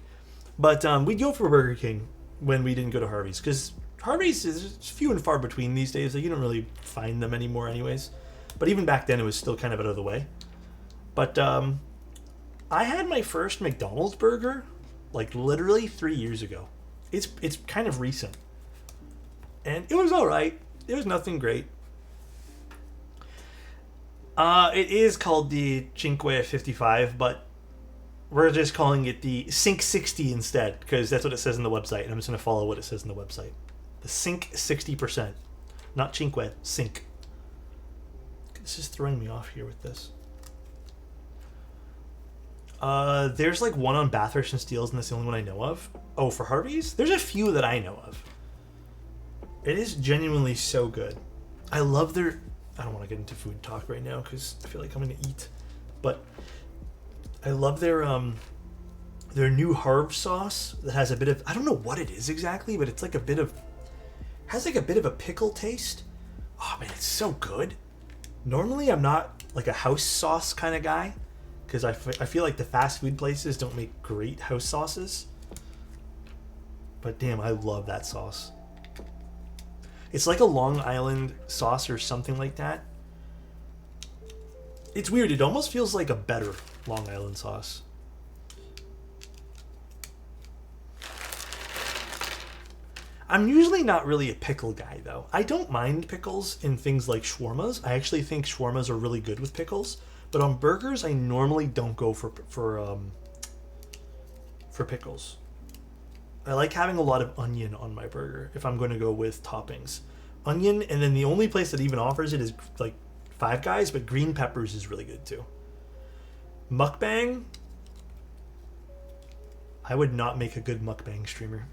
But we'd go for Burger King when we didn't go to Harvey's, because Harvey's is few and far between these days. Like, you don't really find them anymore anyways. But even back then, it was still kind of out of the way. But I had my first McDonald's burger like literally 3 years ago. It's kind of recent. And it was alright. It was nothing great. It is called the Cinque 55, but we're just calling it the Cinque 60 instead, because that's what it says in the website, and I'm just going to follow what it says in the website. The Cinque 60%. Not Cinque, Cinque. This is throwing me off here with this. There's like one on Bathurst and Steeles, and that's the only one I know of. Oh, for Harvey's? There's a few that I know of. It is genuinely so good. I love their... I don't want to get into food talk right now because I feel like I'm going to eat. But I love their new Harv sauce that has a bit of... I don't know what it is exactly, but it's like a bit of... has like a bit of a pickle taste. Oh, man, it's so good. Normally, I'm not like a house sauce kind of guy, because I feel like the fast food places don't make great house sauces. But damn, I love that sauce. It's like a Long Island sauce or something like that. It's weird. It almost feels like a better Long Island sauce. I'm usually not really a pickle guy, though. I don't mind pickles in things like shawarmas. I actually think shawarmas are really good with pickles. But on burgers, I normally don't go for pickles. I like having a lot of onion on my burger if I'm going to go with toppings. Onion, and then the only place that even offers it is like Five Guys, but green peppers is really good too. Mukbang, I would not make a good mukbang streamer.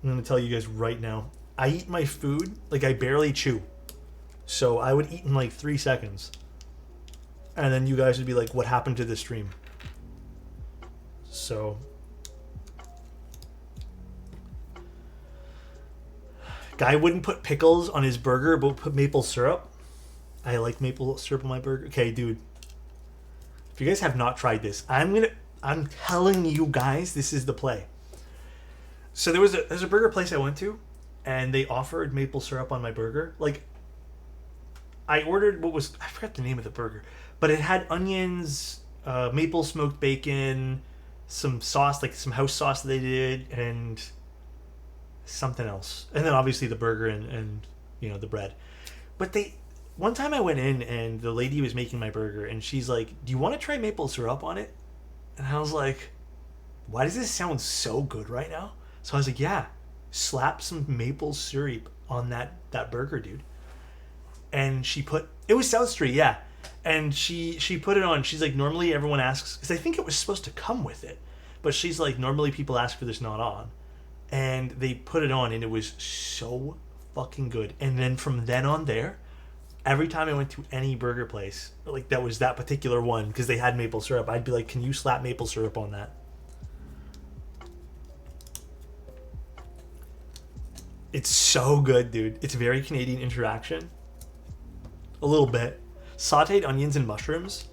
I'm going to tell you guys right now. I eat my food, like I barely chew. So I would eat in like 3 seconds. And then you guys would be like, what happened to the stream? So... Guy wouldn't put pickles on his burger, but put maple syrup. I like maple syrup on my burger. Okay, dude. If you guys have not tried this, I'm telling you guys, this is the play. So there's a burger place I went to, and they offered maple syrup on my burger. Like, I ordered I forgot the name of the burger, but it had onions, maple smoked bacon, some sauce, like some house sauce that they did, and something else. And then obviously the burger and you know, the bread. But one time I went in and the lady was making my burger and she's like, do you want to try maple syrup on it? And I was like, why does this sound so good right now? So I was like, yeah, slap some maple syrup on that burger, dude. And she put, it was South Street, yeah. And she put it on. She's like, normally everyone asks, because I think it was supposed to come with it, but she's like, normally people ask for this not on, and they put it on, and it was so fucking good. And then from then on there, every time I went to any burger place, like that was that particular one, because they had maple syrup, I'd be like, can you slap maple syrup on that? It's so good, dude. It's very Canadian interaction. A little bit. Sauteed onions and mushrooms.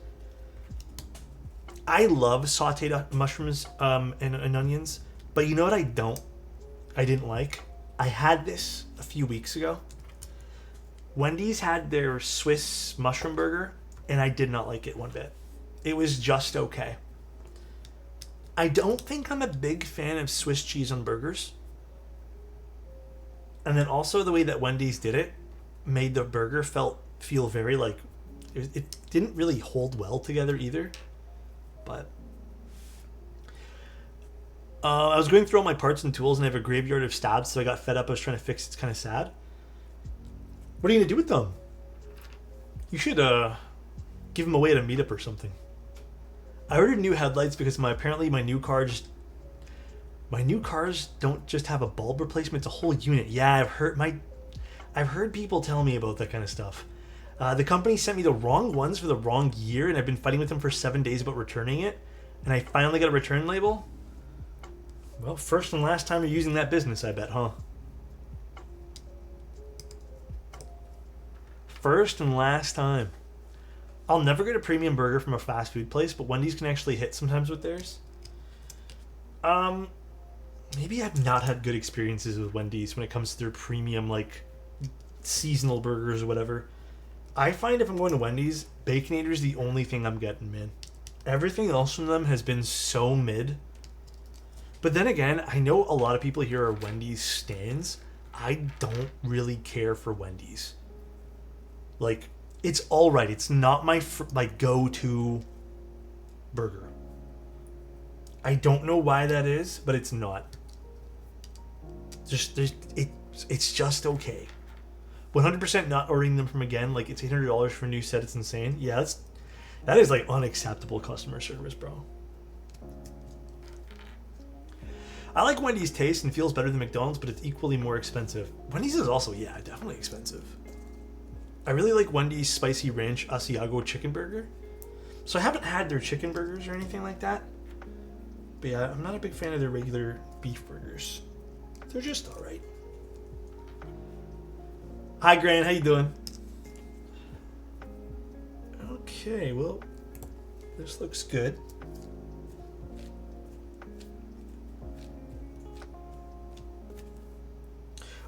I love sauteed mushrooms and onions, but you know what I didn't like? I had this a few weeks ago. Wendy's had their Swiss mushroom burger, and I did not like it one bit. It was just okay. I don't think I'm a big fan of Swiss cheese on burgers. And then also the way that Wendy's did it made the burger feel very like it didn't really hold well together either. But I was going through all my parts and tools, and I have a graveyard of stabs, so I got fed up. I was trying to fix it. It's kind of sad. What are you gonna do with them? You should give them away at a meetup or something. I ordered new headlights because apparently my new cars don't just have a bulb replacement; it's a whole unit. Yeah, I've heard people tell me about that kind of stuff. The company sent me the wrong ones for the wrong year, and I've been fighting with them for 7 days about returning it. And I finally got a return label. Well, first and last time you're using that business, I bet, huh? First and last time. I'll never get a premium burger from a fast food place, but Wendy's can actually hit sometimes with theirs. Maybe I've not had good experiences with Wendy's when it comes to their premium, like, seasonal burgers or whatever. I find if I'm going to Wendy's, Baconator's the only thing I'm getting, man. Everything else from them has been so mid. But then again, I know a lot of people here are Wendy's stans. I don't really care for Wendy's. Like, it's alright. It's not my go-to burger. I don't know why that is, but it's not. It's just okay. 100% not ordering them from again. Like, it's $800 for a new set. It's insane. Yeah, that is like unacceptable customer service, bro. I like Wendy's taste and feels better than McDonald's, but it's equally more expensive. Wendy's is also, yeah, definitely expensive. I really like Wendy's Spicy Ranch Asiago chicken burger. So I haven't had their chicken burgers or anything like that. But yeah, I'm not a big fan of their regular beef burgers. They're just alright. Hi, Gran. How you doing? Okay, well, this looks good.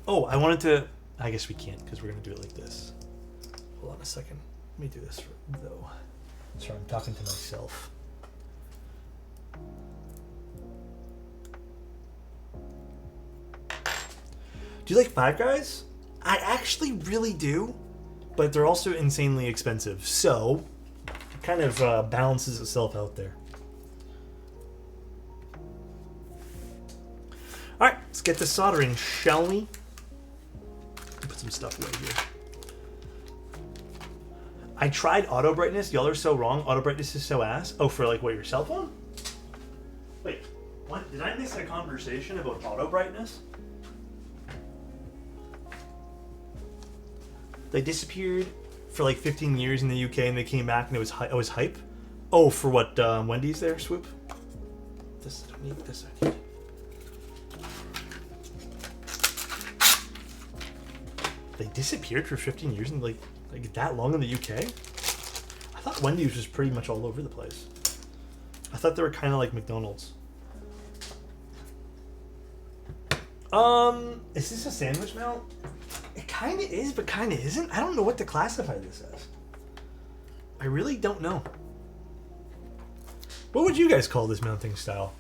Oh, I wanted to... I guess we can't because we're going to do it like this. Hold on a second. Let me do this, though. Sorry, I'm talking to myself. Do you like Five Guys? I actually really do, but they're also insanely expensive. So, it kind of balances itself out there. Alright, let's get to soldering, shall we? Put some stuff away here. I tried auto brightness. Y'all are so wrong. Auto brightness is so ass. Oh, for like what, your cell phone? Wait, what? Did I miss a conversation about auto brightness? They disappeared for like 15 years in the UK, and they came back, and it was hype. Oh, for what? Wendy's there, Swoop. This I don't need this. I need. They disappeared for 15 years and like that long in the UK. I thought Wendy's was pretty much all over the place. I thought they were kind of like McDonald's. Is this a sandwich melt? It kind of is, but kind of isn't. I don't know what to classify this as. I really don't know. What would you guys call this mounting style?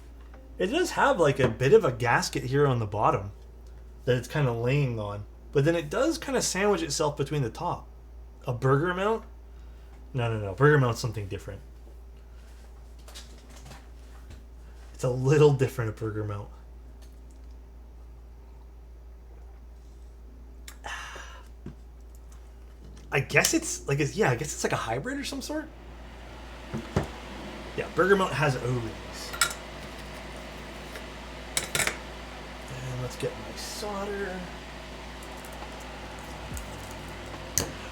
It does have like a bit of a gasket here on the bottom that it's kind of laying on. But then it does kind of sandwich itself between the top. A burger mount? No. Burger mount's something different. It's a little different, a burger mount. I guess it's like I guess it's like a hybrid or some sort. Yeah, Bergamot has O-rings. And let's get my solder.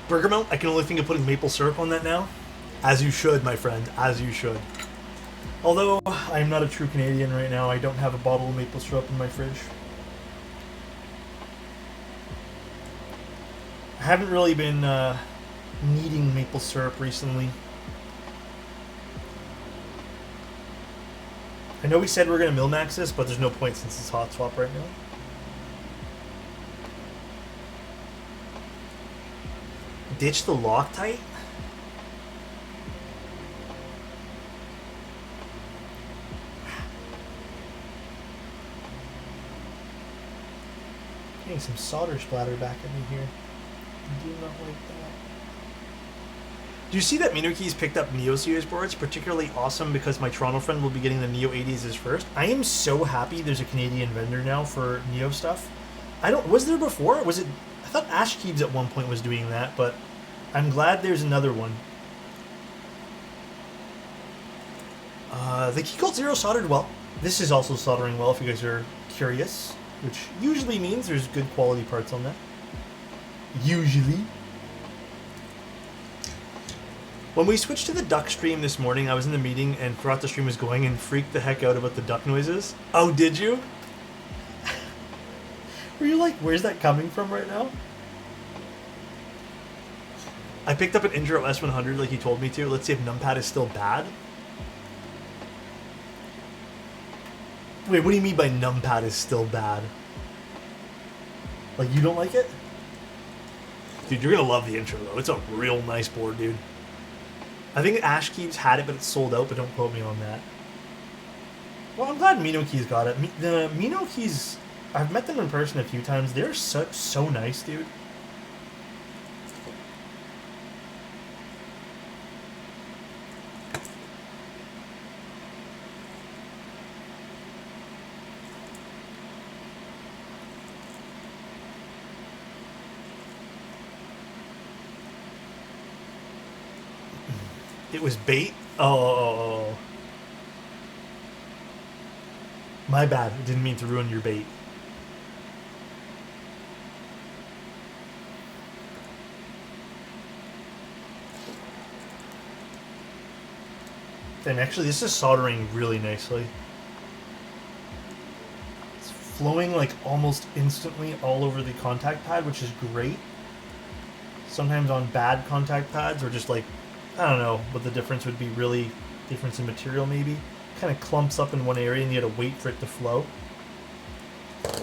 Bergamot, I can only think of putting maple syrup on that now. As you should, my friend, as you should. Although I'm not a true Canadian right now, I don't have a bottle of maple syrup in my fridge. I haven't really been needing maple syrup recently. I know we said we're going to Milmax this, but there's no point since it's hot swap right now. Ditch the Loctite? Getting some solder splatter back at me here. I do not like that. Do you see that Minokey's picked up Neo series boards? Particularly awesome because my Toronto friend will be getting the Neo 80s as first. I am so happy there's a Canadian vendor now for Neo stuff. Was there before? Was it? I thought Ashkeebs at one point was doing that, but I'm glad there's another one. The Keycolt Zero soldered well. This is also soldering well if you guys are curious, which usually means there's good quality parts on that. Usually. When we switched to the duck stream this morning, I was in the meeting and forgot the stream was going and freaked the heck out about the duck noises. Oh, did you? Were you like, where's that coming from right now? I picked up an Indro S100 like you told me to. Let's see if numpad is still bad. Wait, what do you mean by numpad is still bad? Like, you don't like it? Dude, you're gonna love the intro, though. It's a real nice board, dude. I think Ashkeeb's had it, but it's sold out, but don't quote me on that. Well, I'm glad Minokey's got it. The Minokey's, I've met them in person a few times. They're so nice, dude. It was bait? Oh. My bad. I didn't mean to ruin your bait. And actually, this is soldering really nicely. It's flowing like almost instantly all over the contact pad, which is great. Sometimes on bad contact pads or just like, I don't know what the difference would be, really difference in material maybe. Kind of clumps up in one area and you gotta wait for it to flow.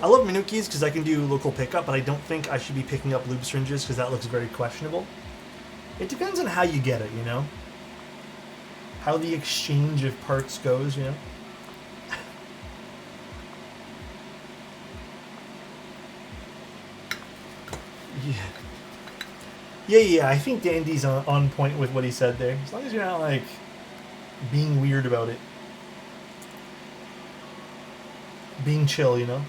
I love Minokey's because I can do local pickup, but I don't think I should be picking up lube syringes because that looks very questionable. It depends on how you get it, you know? How the exchange of parts goes, you know? Yeah, I think Dandy's on point with what he said there. As long as you're not, like, being weird about it. Being chill, you know?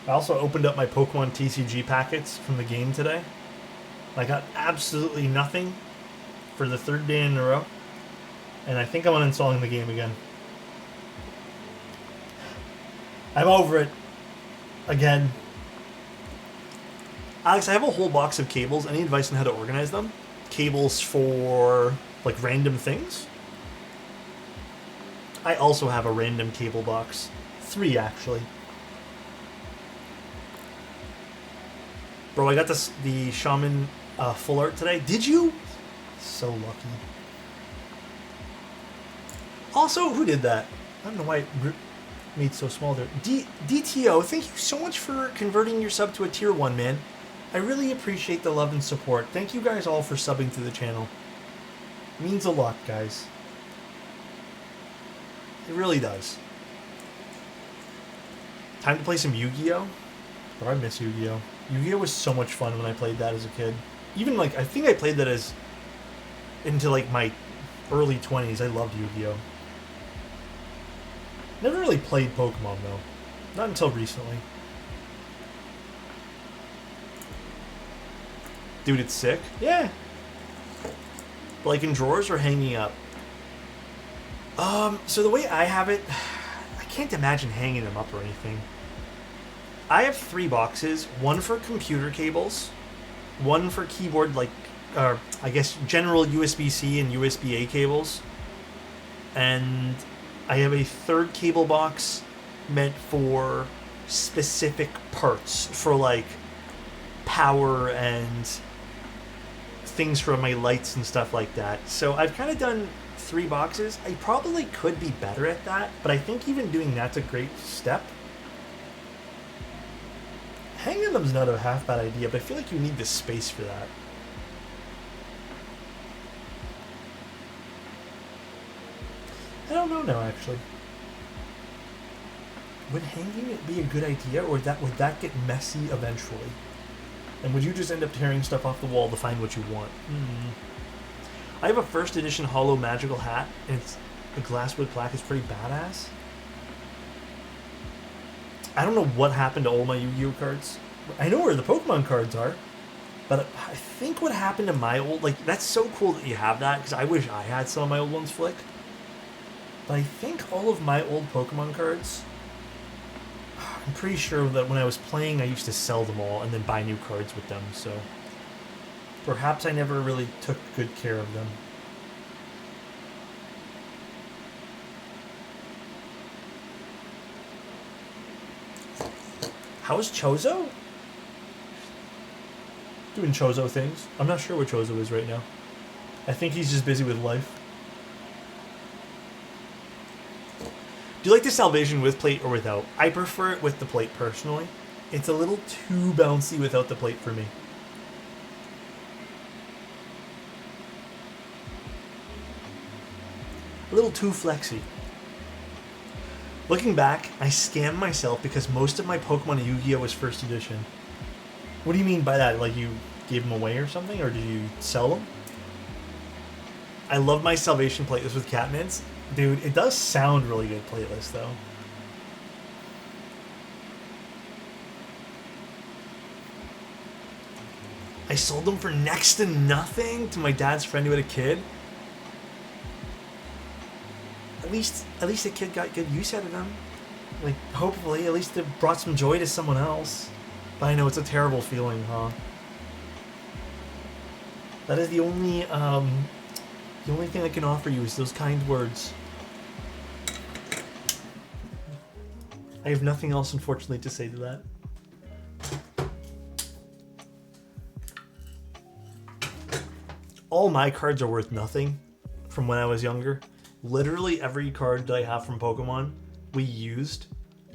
I also opened up my Pokemon TCG packets from the game today. I got absolutely nothing for the third day in a row. And I think I'm uninstalling the game again. I'm over it. Again. Alex, I have a whole box of cables. Any advice on how to organize them? Cables for, like, random things? I also have a random cable box. 3, actually. Bro, I got the Shaman full art today. Did you? So lucky. Also, who did that? I don't know why it made so small there. DTO, thank you so much for converting your sub to a tier 1, man. I really appreciate the love and support. Thank you guys all for subbing to the channel. It means a lot, guys. It really does. Time to play some Yu-Gi-Oh! Bro, I miss Yu-Gi-Oh! Yu-Gi-Oh! Was so much fun when I played that as a kid. Even, like, I think I played that as into, like, my early 20s. I loved Yu-Gi-Oh! Never really played Pokemon, though. Not until recently. Dude, it's sick. Yeah. Like in drawers or hanging up? So the way I have it, I can't imagine hanging them up or anything. I have 3 boxes, one for computer cables, one for keyboard, like, I guess general USB-C and USB-A cables, and I have a 3rd cable box meant for specific parts, for like power and things for my lights and stuff like that. So I've kind of done 3 boxes. I probably could be better at that, but I think even doing that's a great step. Hanging them's not a half bad idea, but I feel like you need the space for that. I don't know now, actually. Would hanging it be a good idea, or would that get messy eventually? And would you just end up tearing stuff off the wall to find what you want? I have a 1st edition hollow magical hat, and it's the glasswood plaque is pretty badass. I don't know what happened to all my Yu-Gi-Oh cards. I know where the Pokemon cards are, but I think what happened to my old... Like, that's so cool that you have that, because I wish I had some of my old ones, Flick. But I think all of my old Pokemon cards... I'm pretty sure that when I was playing, I used to sell them all and then buy new cards with them, so... Perhaps I never really took good care of them. How's Chozo? Doing Chozo things. I'm not sure where Chozo is right now. I think he's just busy with life. Do you like the Salvation with plate or without? I prefer it with the plate personally. It's a little too bouncy without the plate for me. A little too flexy. Looking back, I scammed myself because most of my Pokemon Yu-Gi-Oh! Was 1st edition. What do you mean by that? Like you gave them away or something? Or did you sell them? I love my Salvation playlist with Catmints. Dude, it does sound really good playlist though. I sold them for next to nothing to my dad's friend who had a kid. At least the kid got good use out of them. Like, hopefully, at least it brought some joy to someone else. But I know it's a terrible feeling, huh? That is the only thing I can offer you is those kind words. I have nothing else, unfortunately, to say to that. All my cards are worth nothing from when I was younger. Literally every card that I have from Pokemon, we used,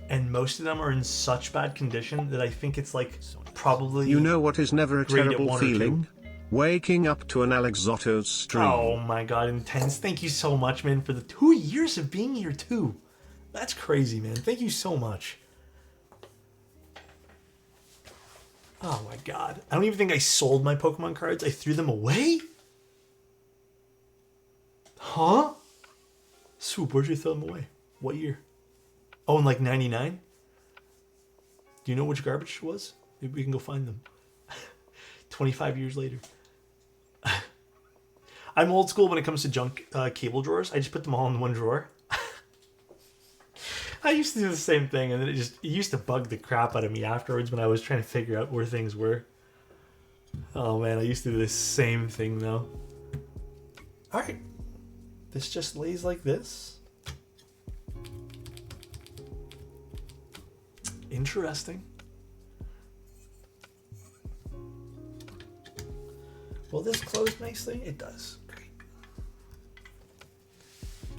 and most of them are in such bad condition that I think it's like probably...
You know what is never a terrible feeling? Waking up to an Alexotos stream.
Oh my god, intense. Thank you so much, man, for the 2 years of being here too. That's crazy, man. Thank you so much. Oh my god. I don't even think I sold my Pokemon cards. I threw them away? Huh? Swoop, where'd you throw them away? What year? Oh, in like 99? Do you know which garbage it was? Maybe we can go find them. 25 years later. I'm old school when it comes to junk cable drawers. I just put them all in one drawer. I used to do the same thing, and then it used to bug the crap out of me afterwards when I was trying to figure out where things were. Oh man, I used to do the same thing though. Alright. This just lays like this. Interesting. Will this close nicely? It does. Great.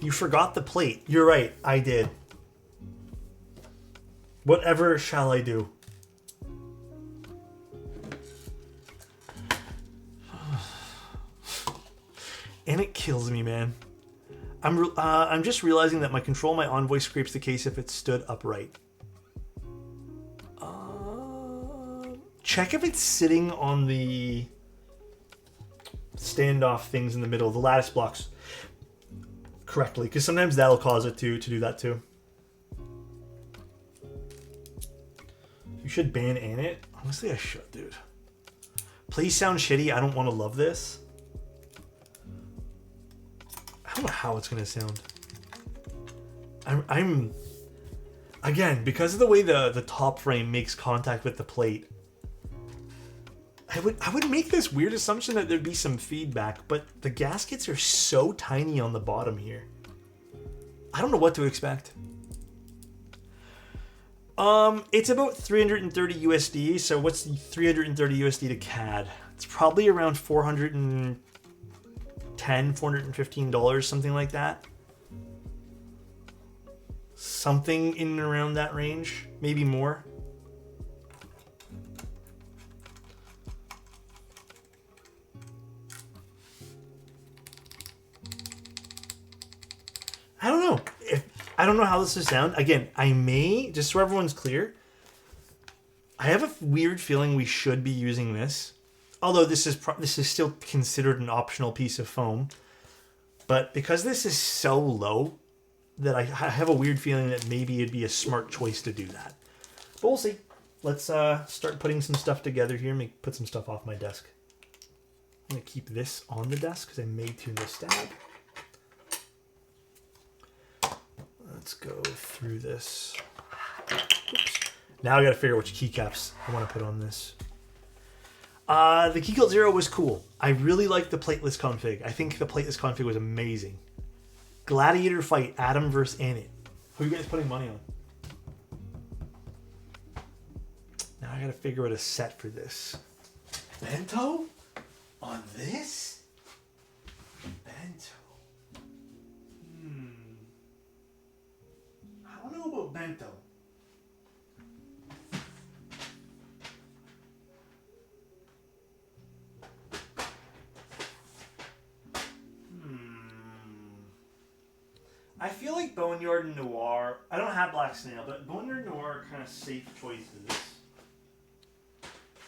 You forgot the plate. You're right. I did. Whatever shall I do? And it kills me, man. I'm just realizing that my control my envoy scrapes the case if it's stood upright. Check if it's sitting on the standoff things in the middle, the lattice blocks, correctly, because sometimes that'll cause it to do that too. You should ban it. Honestly, I should, dude. Please sound shitty. I don't want to love this. I don't know how it's gonna sound. I'm again, because of the way the top frame makes contact with the plate. I would make this weird assumption that there'd be some feedback, but the gaskets are so tiny on the bottom here. I don't know what to expect. It's about 330 USD. So what's the 330 USD to CAD? It's probably around $410, $415, something like that. Something in and around that range, maybe more. I don't know. I don't know how this will sound. Again, I may, just so everyone's clear, I have a weird feeling we should be using this. Although this is still considered an optional piece of foam. But because this is so low, that I have a weird feeling that maybe it'd be a smart choice to do that. But we'll see. Let's start putting some stuff together here. Put some stuff off my desk. I'm going to keep this on the desk because I may tune this down. Let's go through this. Oops. Now I got to figure out which keycaps I want to put on this. The Keycult Zero was cool. I really liked the plateless config. I think the plateless config was amazing. Gladiator fight, Adam versus Anit. Who are you guys putting money on? Now I got to figure out a set for this. Bento? On this? Bento. I don't know about Bento. I feel like Boneyard and Noir. I don't have Black Snail, but Boneyard and Noir are kind of safe choices.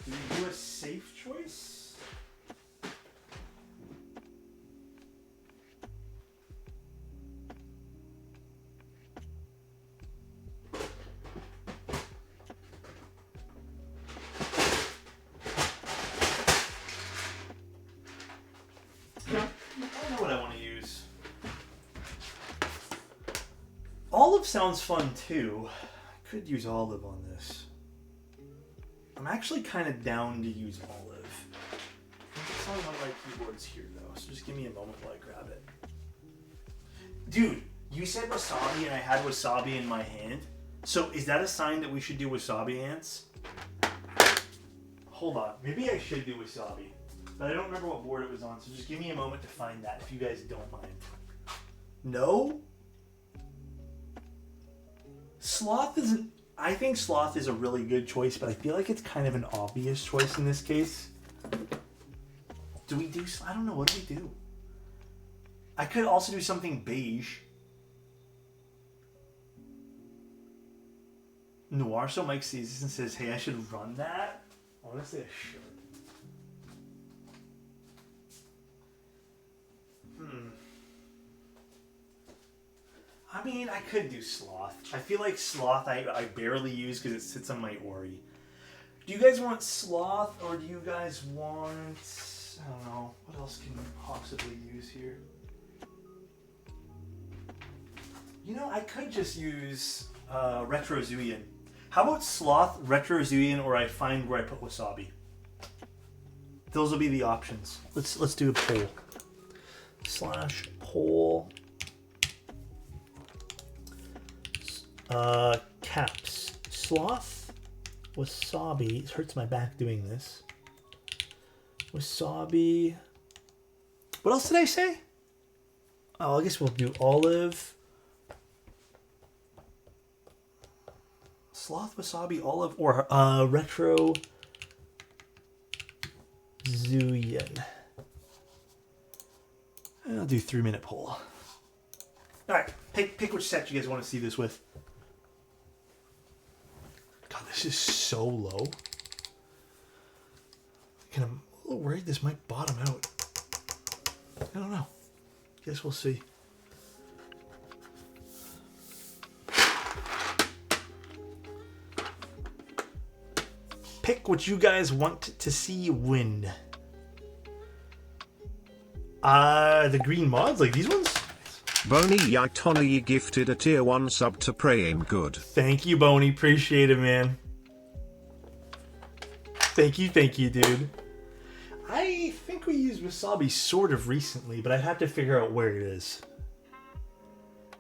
Do we do a safe choice? Olive sounds fun too. I could use olive on this. I'm actually kind of down to use olive. It's on one of my keyboards here though, so just give me a moment while I grab it. Dude, you said wasabi and I had wasabi in my hand. So is that a sign that we should do wasabi ants? Hold on, maybe I should do wasabi. But I don't remember what board it was on, so just give me a moment to find that if you guys don't mind. No? Sloth isn't... I think Sloth is a really good choice, but I feel like it's kind of an obvious choice in this case. Do we do... I don't know. What do we do? I could also do something beige. Noir so Mike sees this and says, hey, I should run that. Honestly, I should. I mean, I could do Sloth. I feel like Sloth I barely use because it sits on my Ori. Do you guys want Sloth or do you guys want... I don't know. What else can we possibly use here? You know, I could just use Retrozuian. How about Sloth, Retrozuian, or I find where I put Wasabi? Those will be the options. Let's do a poll. /poll. Caps. Sloth, wasabi. It hurts my back doing this. Wasabi. What else did I say? Oh, I guess we'll do olive. Sloth, wasabi, olive, or retro Zuyan. I'll do 3-minute poll. Alright, pick which set you guys want to see this with. God, this is so low. I'm a little worried this might bottom out. I don't know. Guess we'll see. pick what you guys want to see win. The green mods, like these ones?
Boney Yaitona gifted a tier 1 sub to Praying Good.
Thank you, Boney. Appreciate it, man. Thank you, dude. I think we used wasabi sort of recently, but I'd have to figure out where it is.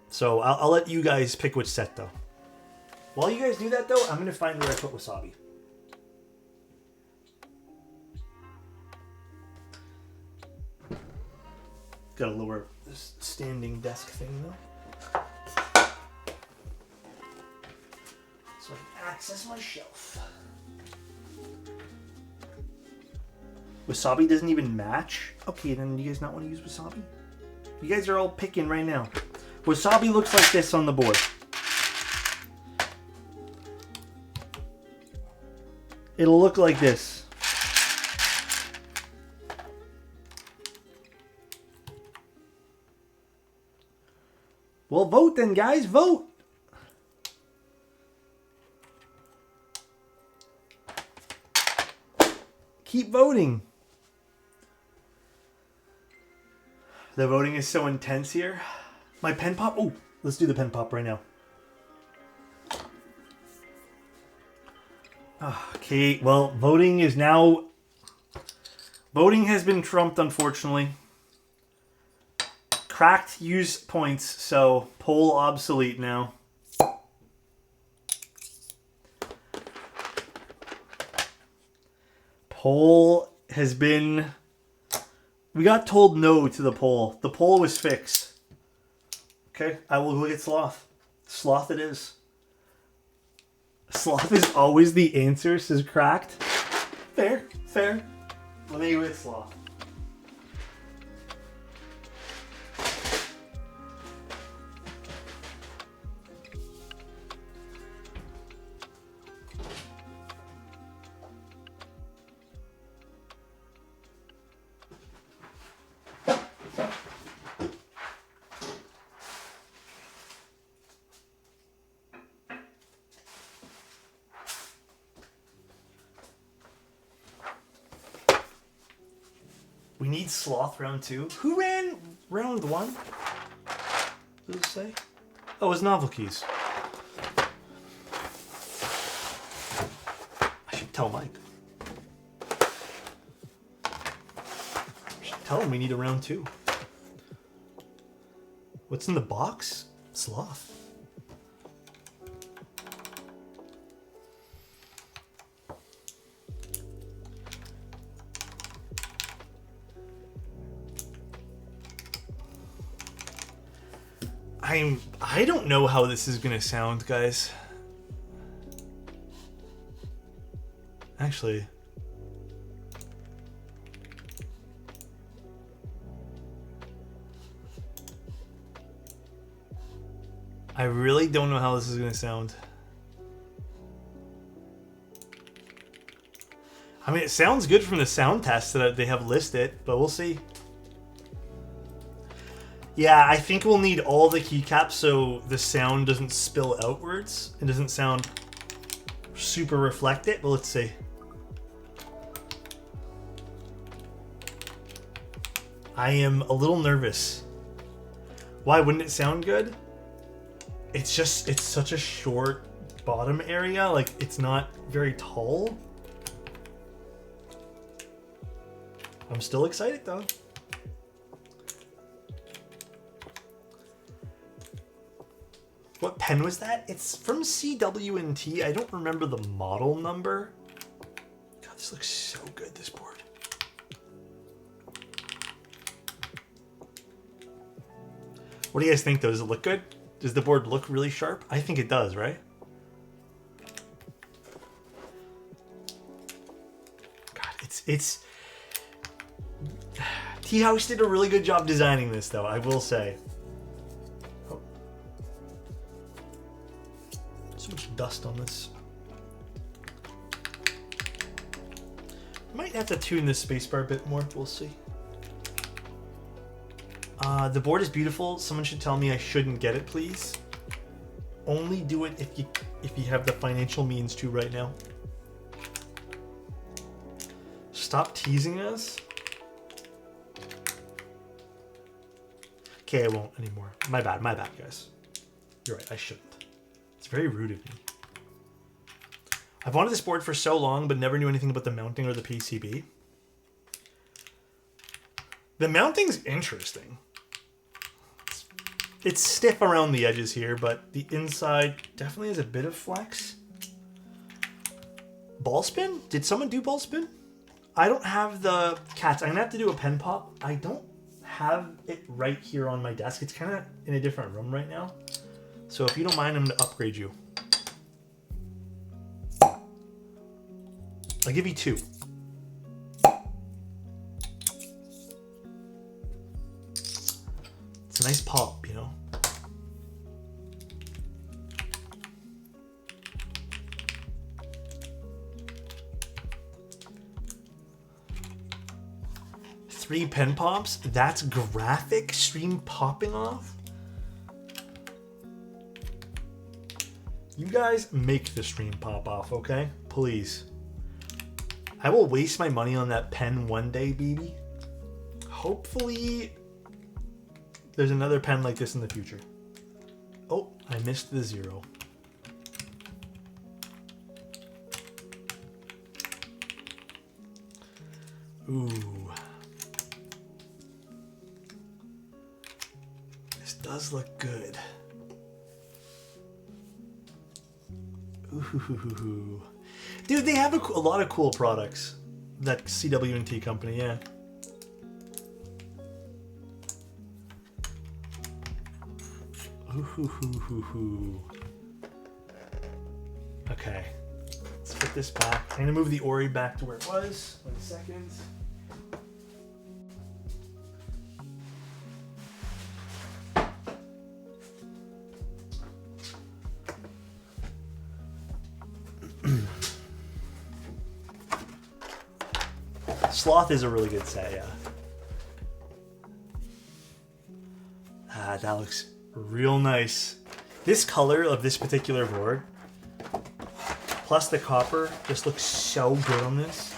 So I'll let you guys pick which set, though. While you guys do that, though, I'm going to find where I put wasabi. Gotta lower this standing desk thing, though. So I can access my shelf. Wasabi doesn't even match? Okay, then do you guys not want to use wasabi? You guys are all picking right now. Wasabi looks like this on the board. It'll look like this. Well, vote then, guys. Vote. Keep voting. The voting is so intense here. My pen pop. Oh, let's do the pen pop right now. Okay, well, voting is now... Voting has been trumped, unfortunately. Cracked use points, so poll obsolete now. Poll has been... We got told no to the poll. The poll was fixed. Okay, I will look at Sloth. Sloth it is. Sloth is always the answer, says Cracked. Fair, fair. Let me go with Sloth. We need Sloth round 2. Who ran round 1? What does it say? Oh, it was Novel Keys. I should tell Mike. I should tell him we need a round 2. What's in the box? Sloth. I don't know how this is gonna sound, guys. Actually, I really don't know how this is gonna sound. I mean, it sounds good from the sound test that they have listed, but we'll see. Yeah, I think we'll need all the keycaps so the sound doesn't spill outwards. It doesn't sound super reflected, but let's see. I am a little nervous. Why wouldn't it sound good? It's such a short bottom area, like it's not very tall. I'm still excited though. What pen was that? It's from CW&T. I don't remember the model number. God, this looks so good, this board. What do you guys think, though? Does it look good? Does the board look really sharp? I think it does, right? God, it's... T-House did a really good job designing this, though, I will say. So much dust on this. Might have to tune this spacebar a bit more. We'll see. The board is beautiful. Someone should tell me I shouldn't get it, please. Only do it if you have the financial means to right now. Stop teasing us. Okay, I won't anymore. My bad, guys. You're right, I shouldn't. It's very rude of me. I've wanted this board for so long, but never knew anything about the mounting or the PCB. The mounting's interesting. It's stiff around the edges here, but the inside definitely has a bit of flex. Ball spin? Did someone do ball spin? I don't have the cats. I'm gonna have to do a pen pop. I don't have it right here on my desk. It's kind of in a different room right now. So if you don't mind, I'm gonna upgrade you. I'll give you 2. It's a nice pop, you know? Three pen pops? That's graphic stream popping off? You guys make the stream pop off, okay? Please. I will waste my money on that pen one day, baby. Hopefully, there's another pen like this in the future. Oh, I missed the 0. Ooh. This does look good. Ooh. Dude, they have a lot of cool products. That CW&T company, yeah. Ooh. Okay. Let's put this back. I'm going to move the Ori back to where it was. 1 second. Sloth is a really good set, yeah. Ah, that looks real nice. This color of this particular board, plus the copper, just looks so good on this.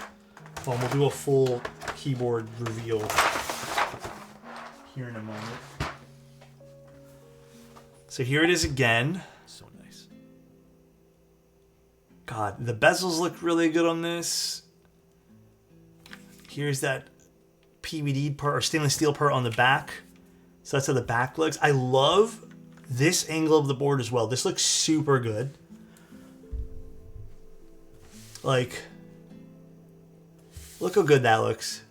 Well, we'll do a full keyboard reveal here in a moment. So here it is again. So nice. God, the bezels look really good on this. Here's that PVD part or stainless steel part on the back. So that's how the back looks. I love this angle of the board as well. This looks super good. Like, look how good that looks.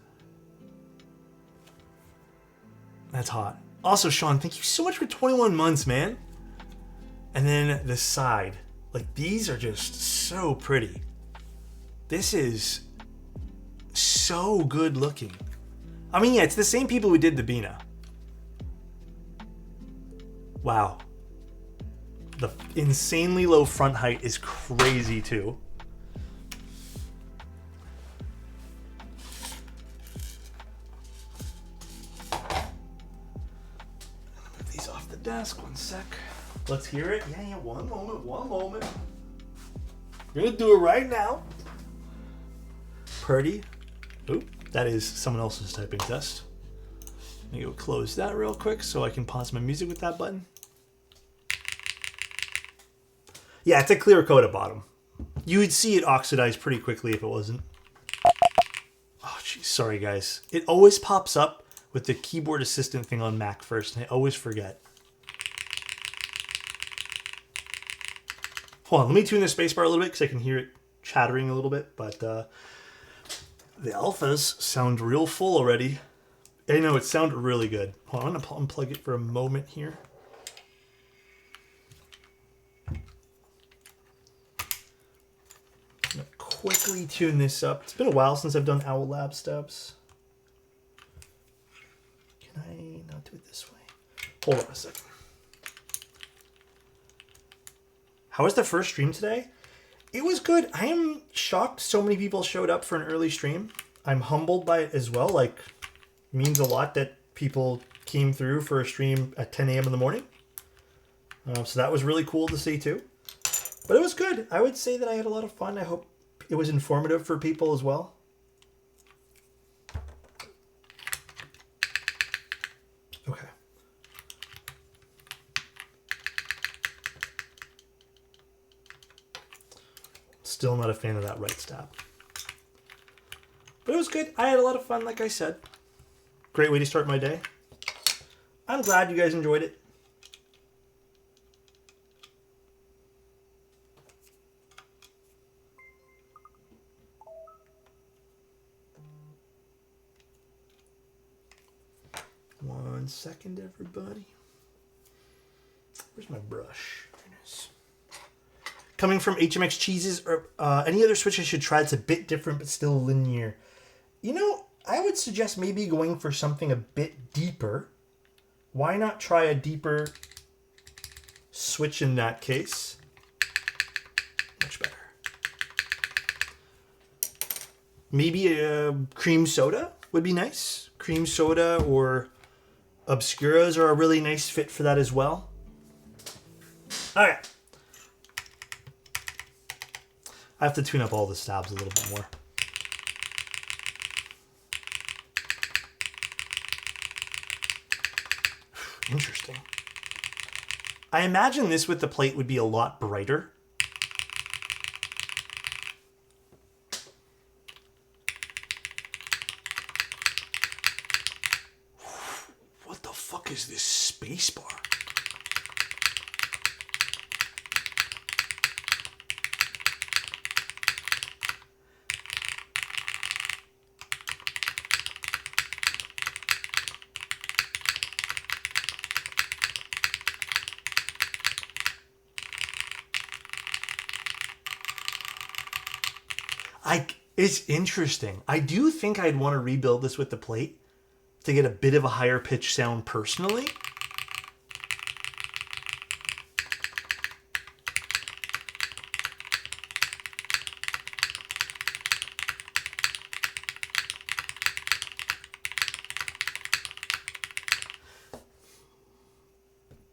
That's hot. Also, Sean, thank you so much for 21 months, man. And then the side. Like, these are just so pretty. This is so good looking. I mean, yeah, it's the same people who did the Bina. Wow. The insanely low front height is crazy too. Move these off the desk, 1 sec. Let's hear it. Yeah, one moment. We're gonna do it right now. Purdy. Oop, that is someone else's typing test. Let me go close that real quick so I can pause my music with that button. Yeah, it's a clear coat at bottom. You would see it oxidize pretty quickly if it wasn't. Oh, jeez, sorry guys. It always pops up with the keyboard assistant thing on Mac first, and I always forget. Hold on, let me tune the spacebar a little bit because I can hear it chattering a little bit, but the alphas sound real full already. I know, it sounded really good. Hold on, I'm going to unplug it for a moment here. I'm going to quickly tune this up. It's been a while since I've done Owl Lab steps. Can I not do it this way? Hold on a second. How was the first stream today? It was good. I am shocked so many people showed up for an early stream. I'm humbled by it as well. Like, it means a lot that people came through for a stream at 10 a.m. in the morning. So that was really cool to see too. But it was good. I would say that I had a lot of fun. I hope it was informative for people as well. Still not a fan of that right stab. But it was good. I had a lot of fun, like I said. Great way to start my day. I'm glad you guys enjoyed it. One second, everybody. Where's my brush? There it is. Coming from HMX Cheeses, or any other Switch I should try that's a bit different but still linear. You know, I would suggest maybe going for something a bit deeper. Why not try a deeper Switch in that case? Much better. Maybe a cream soda would be nice. Cream soda or Obscuras are a really nice fit for that as well. Alright. I have to tune up all the stabs a little bit more. Interesting. I imagine this with the plate would be a lot brighter. What the fuck is this space bar? It's interesting. I do think I'd want to rebuild this with the plate to get a bit of a higher pitch sound personally.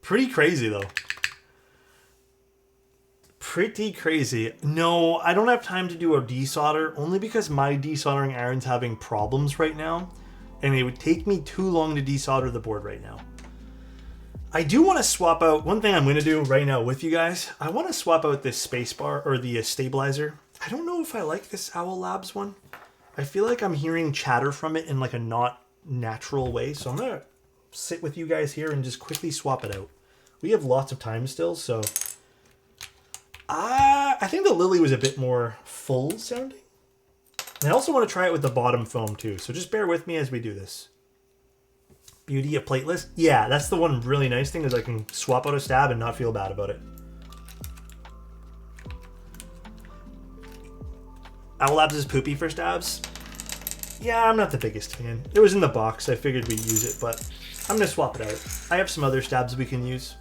Pretty crazy though. Pretty crazy. No, I don't have time to do a desolder, only because my desoldering iron's having problems right now, and it would take me too long to desolder the board right now. I do want to swap out, one thing I'm going to do right now with you guys, I want to swap out this spacebar, or the stabilizer. I don't know if I like this Owl Labs one. I feel like I'm hearing chatter from it in like a not natural way, so I'm going to sit with you guys here and just quickly swap it out. We have lots of time still, so... I think the Lily was a bit more full sounding. And I also want to try it with the bottom foam too, so just bear with me as we do this. Beauty of plateless. Yeah, that's the one really nice thing is I can swap out a stab and not feel bad about it. Owl Labs is poopy for stabs. Yeah, I'm not the biggest fan. It was in the box, I figured we'd use it, but I'm going to swap it out. I have some other stabs we can use.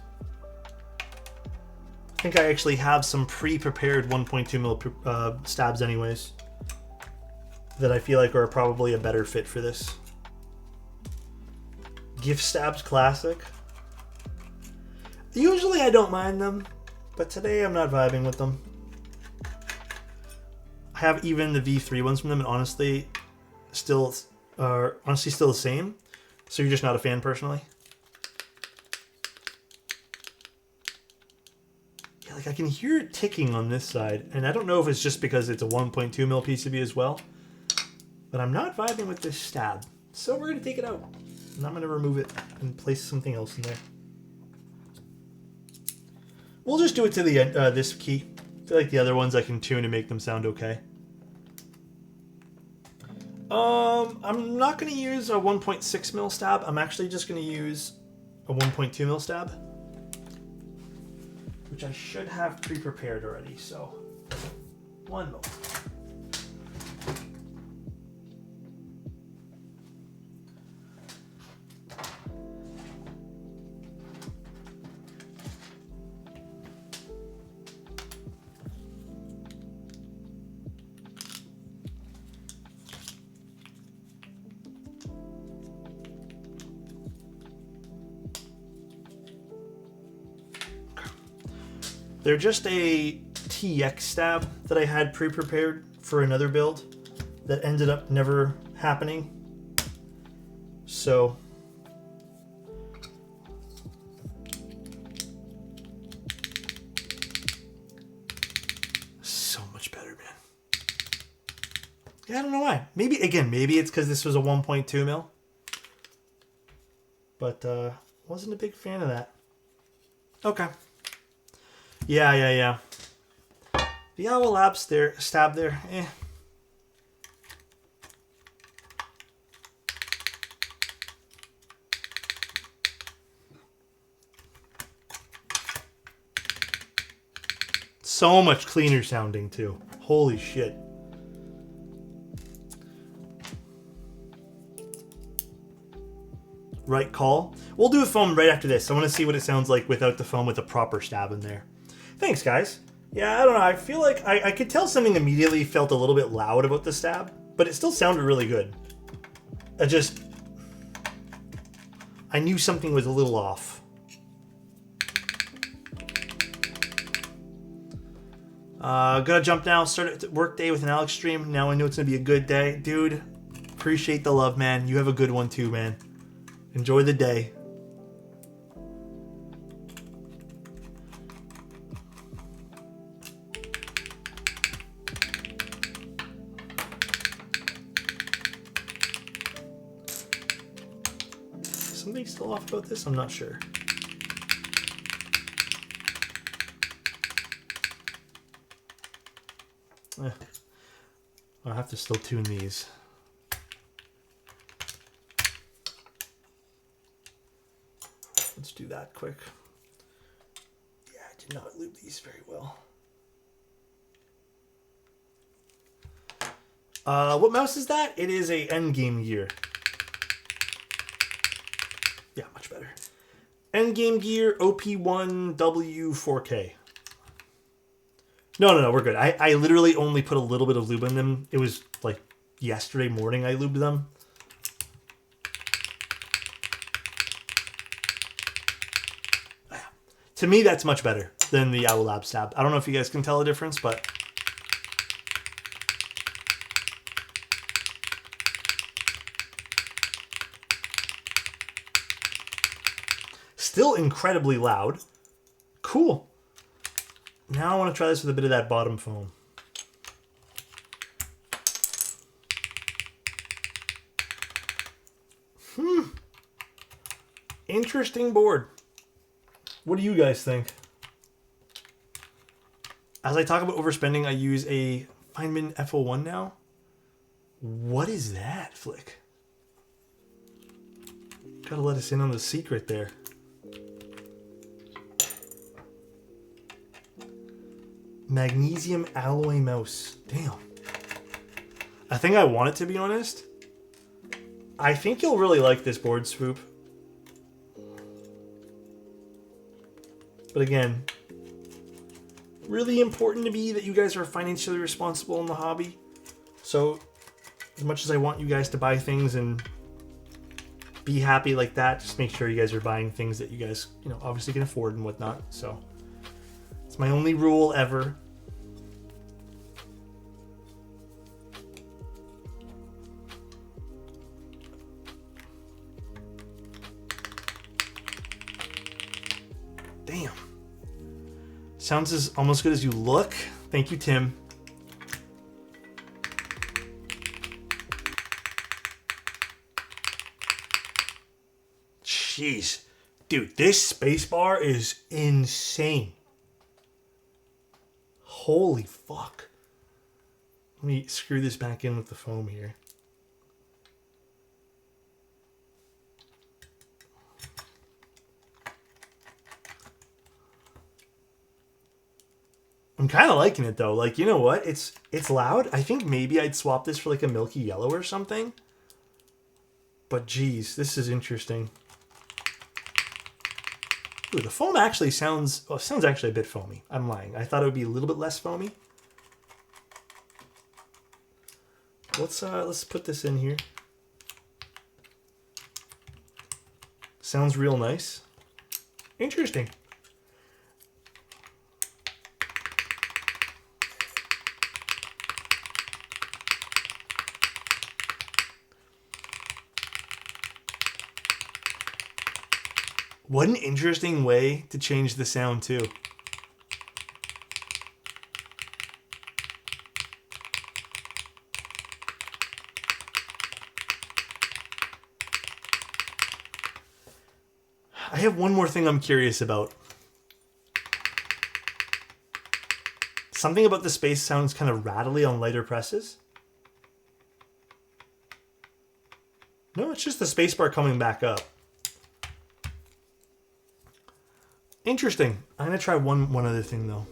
I think I actually have some pre-prepared 1.2 mil stabs anyways that I feel like are probably a better fit for this. Gift stabs classic. Usually I don't mind them, but today I'm not vibing with them. I have even the V3 ones from them, and honestly still the same. So you're just not a fan personally? Like I can hear it ticking on this side, and I don't know if it's just because it's a 1.2 mil PCB as well, but I'm not vibing with this stab. So we're going to take it out, and I'm going to remove it and place something else in there. We'll just do it to the this key. I feel like the other ones I can tune and make them sound okay. I'm not going to use a 1.6 mil stab. I'm actually just going to use a 1.2 mil stab, which I should have pre-prepared already, so one moment. They're just a TX stab that I had pre-prepared for another build that ended up never happening. So so much better, man. Yeah, I don't know why. Maybe it's because this was a 1.2 mil. But wasn't a big fan of that. Okay. Yeah. The Owl Labs there, stab there, eh. So much cleaner sounding too. Holy shit. Right call. We'll do a foam right after this. I want to see what it sounds like without the foam with a proper stab in there. Thanks, guys. Yeah, I don't know. I feel like I could tell something immediately felt a little bit loud about the stab, but it still sounded really good. I knew something was a little off. Gotta jump now. Start work day with an Alex stream. Now I know it's gonna be a good day. Dude, appreciate the love, man. You have a good one too, man. Enjoy the day. Something still off about this? I'm not sure. I'll have to still tune these. Let's do that quick. Yeah, I did not lube these very well. What mouse is that? It is a Endgame Gear. Yeah, much better. Endgame Gear OP1W4K. No, we're good. I literally only put a little bit of lube in them. It was like yesterday morning I lubed them. To me, that's much better than the Owl Lab stab. I don't know if you guys can tell a difference, but... Still incredibly loud. Cool. Now I want to try this with a bit of that bottom foam. Interesting board. What do you guys think? As I talk about overspending, I use a Feynman F01 now. What is that, Flick? Gotta let us in on the secret there. Magnesium alloy mouse. Damn. I think I want it, to be honest. I think you'll really like this board, Swoop. But again, really important to me that you guys are financially responsible in the hobby. So, as much as I want you guys to buy things and be happy like that, just make sure you guys are buying things that you guys, obviously can afford and whatnot. So, it's my only rule ever. Damn. Sounds as almost good as you look. Thank you, Tim. Jeez. Dude, this spacebar is insane. Holy fuck. Let me screw this back in with the foam here. I'm kind of liking it though. Like, you know what? It's loud. I think maybe I'd swap this for like a milky yellow or something. But geez, this is interesting. Ooh, the foam actually sounds actually a bit foamy. I'm lying. I thought it would be a little bit less foamy. Let's put this in here. Sounds real nice. Interesting. What an interesting way to change the sound too. have one more thing I'm curious about. Something about the space sounds kind of rattly on lighter presses. No, it's just the spacebar coming back up. Interesting. I'm going to try one other thing, though.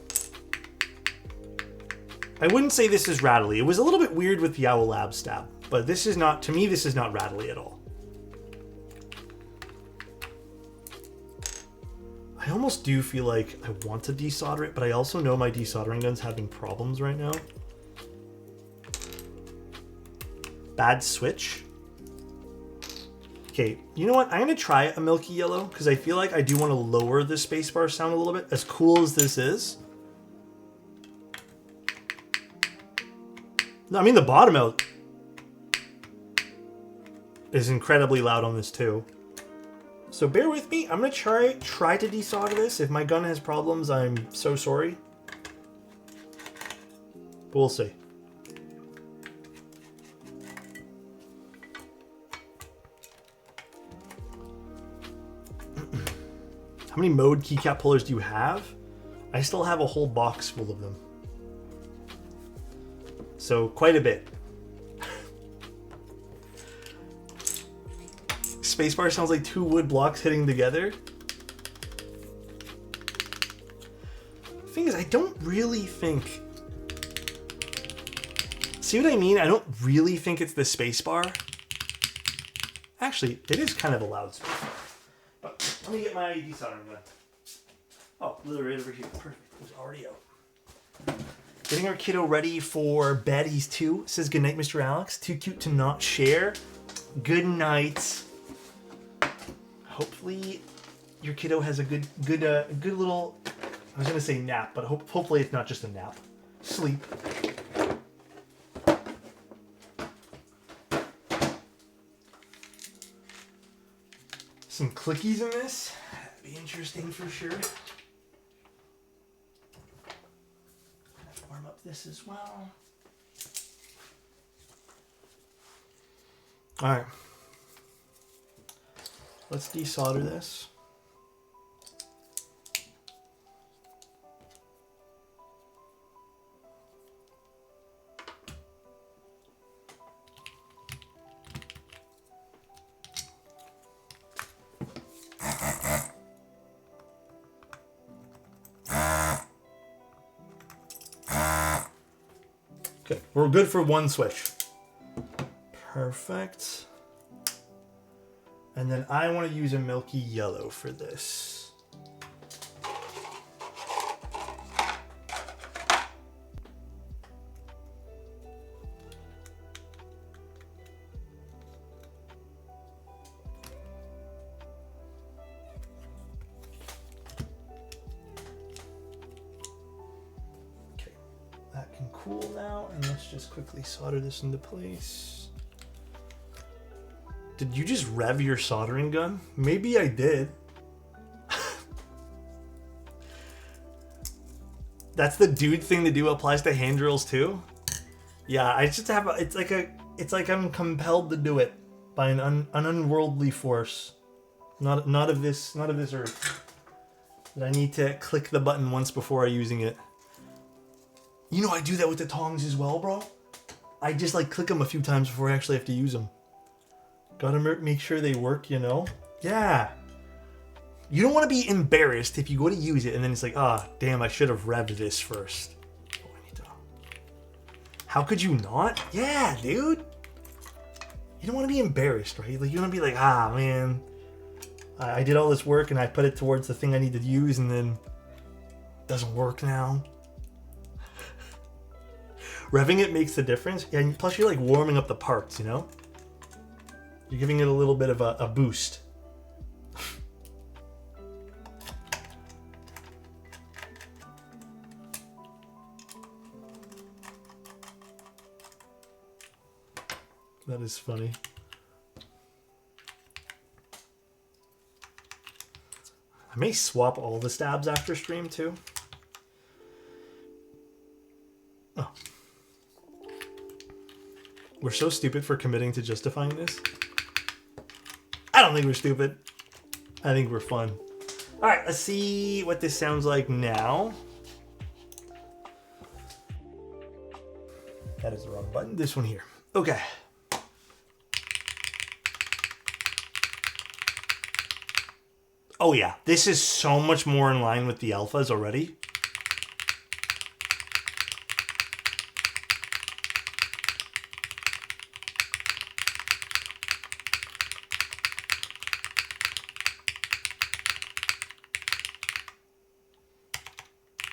I wouldn't say this is rattly. It was a little bit weird with the Owl Lab stab, but this is not, to me, this is not rattly at all. I almost do feel like I want to desolder it, but I also know my desoldering gun's having problems right now. Bad switch. Okay, you know what? I'm going to try a milky yellow because I feel like I do want to lower the spacebar sound a little bit, as cool as this is. No, I mean, the bottom out is incredibly loud on this too. So bear with me. I'm going to try to desolder this. If my gun has problems, I'm so sorry. But we'll see. How many mode keycap pullers do you have? I still have a whole box full of them. So quite a bit. Spacebar sounds like two wood blocks hitting together. The thing is, I don't really think... See what I mean? I don't really think it's the spacebar. Actually, it is kind of a loud spacebar. But let me get my desoldering gun. Oh, literally right over here. Perfect. It was already out. Getting our kiddo ready for bed. He's 2. Says goodnight, Mr. Alex. Too cute to not share. Good night. Hopefully your kiddo has a good little, I was gonna say nap, but hopefully it's not just a nap. Sleep. Some clickies in this. That'd be interesting for sure. Warm up this as well. All right. Let's desolder this. Okay, we're good for one switch. Perfect. And then I want to use a milky yellow for this. Okay, that can cool now, and let's just quickly solder this into place. Did you just rev your soldering gun? Maybe I did. That's the dude thing to do. Applies to hand drills too. Yeah, I just have. It's like I'm compelled to do it by an unworldly force. Not of this earth. That I need to click the button once before using it. You know, I do that with the tongs as well, bro. I just like click them a few times before I actually have to use them. Gotta make sure they work, you know? Yeah. You don't want to be embarrassed if you go to use it and then it's like, ah, oh, damn, I should have revved this first. Oh, I need to... How could you not? Yeah, dude. You don't want to be embarrassed, right? Like, you don't want to be like, ah, man, I did all this work and I put it towards the thing I need to use and then it doesn't work now. Revving it makes the difference. And plus you're like warming up the parts, you know? You're giving it a little bit of a boost. That is funny. I may swap all the stabs after stream too. Oh. We're so stupid for committing to justifying this. I don't think we're stupid. I think we're fun. All right, let's see what this sounds like now. That is the wrong button. This one here. Okay. Oh yeah, this is so much more in line with the alphas already.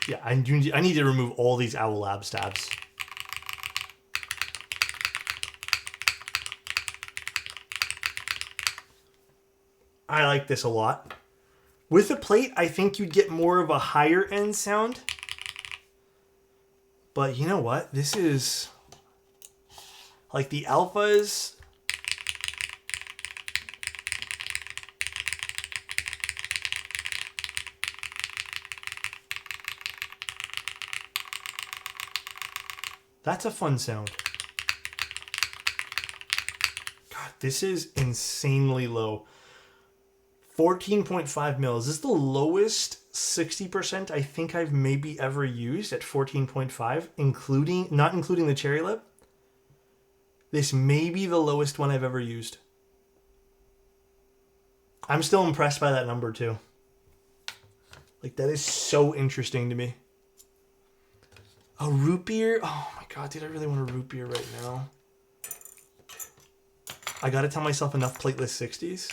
Yeah, I need to remove all these Owl Lab stabs. I like this a lot. With the plate, I think you'd get more of a higher end sound. But you know what? This is like the alphas. That's a fun sound. God, this is insanely low. 14.5 mils. This is the lowest 60% I think I've maybe ever used at 14.5, not including the cherry lip. This may be the lowest one I've ever used. I'm still impressed by that number too. Like, that is so interesting to me. A root beer? Oh my god, dude, I really want a root beer right now. I gotta tell myself enough plateless 60s.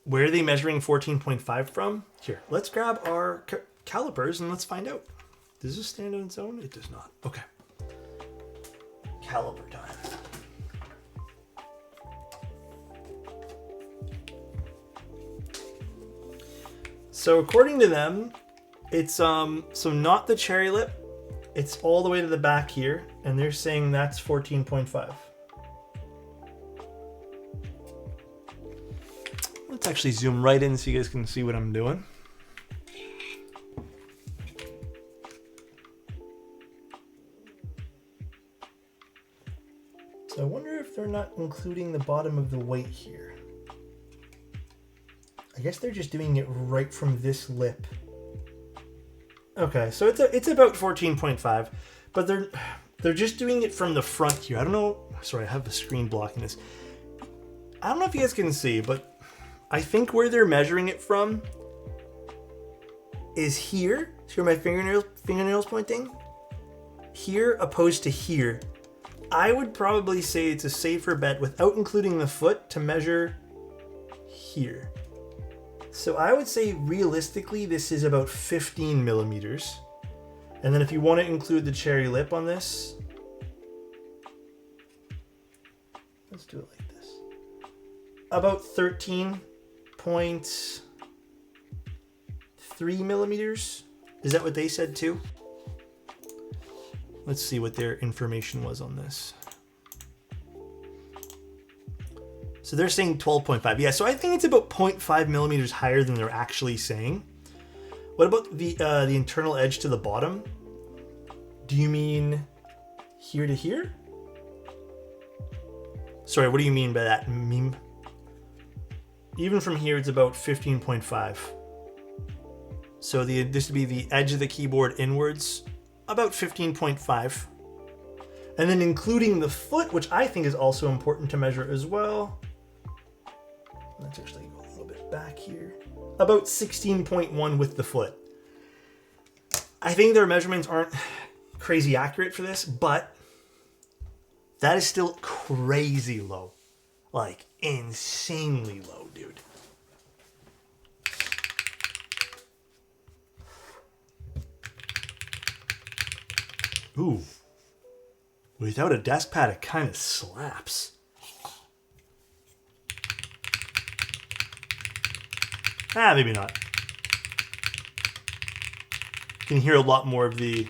Where are they measuring 14.5 from? Here, let's grab our calipers and let's find out. Does this stand on its own? It does not. Okay. Caliper time. So according to them, it's so not the cherry lip. It's all the way to the back here, and they're saying that's 14.5. Let's actually zoom right in so you guys can see what I'm doing. So I wonder if they're not including the bottom of the weight here. I guess they're just doing it right from this lip. Okay, so it's about 14.5, but they're just doing it from the front here. I don't know. Sorry, I have the screen blocking this. I don't know if you guys can see, but I think where they're measuring it from is here. See where my fingernails pointing? Here opposed to here. I would probably say it's a safer bet without including the foot to measure here. So I would say realistically this is about 15 millimeters. And then if you want to include the cherry lip on this, let's do it like this. About 13.3 millimeters. Is that what they said too? Let's see what their information was on this. So they're saying 12.5. Yeah, so I think it's about 0.5 millimeters higher than they're actually saying. What about the internal edge to the bottom? Do you mean here to here? Sorry, what do you mean by that meme? Even from here, it's about 15.5. So this would be the edge of the keyboard inwards, about 15.5. And then including the foot, which I think is also important to measure as well. Let's actually go a little bit back here. About 16.1 with the foot. I think their measurements aren't crazy accurate for this, but that is still crazy low. Like, insanely low, dude. Ooh. Without a desk pad, it kind of slaps. Ah, maybe not. You can hear a lot more of the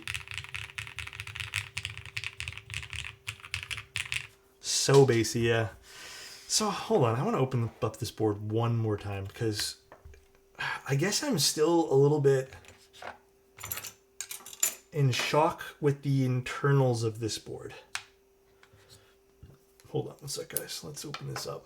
so bassy, yeah. So hold on, I want to open up this board one more time because I guess I'm still a little bit in shock with the internals of this board. Hold on one sec, guys. Let's open this up.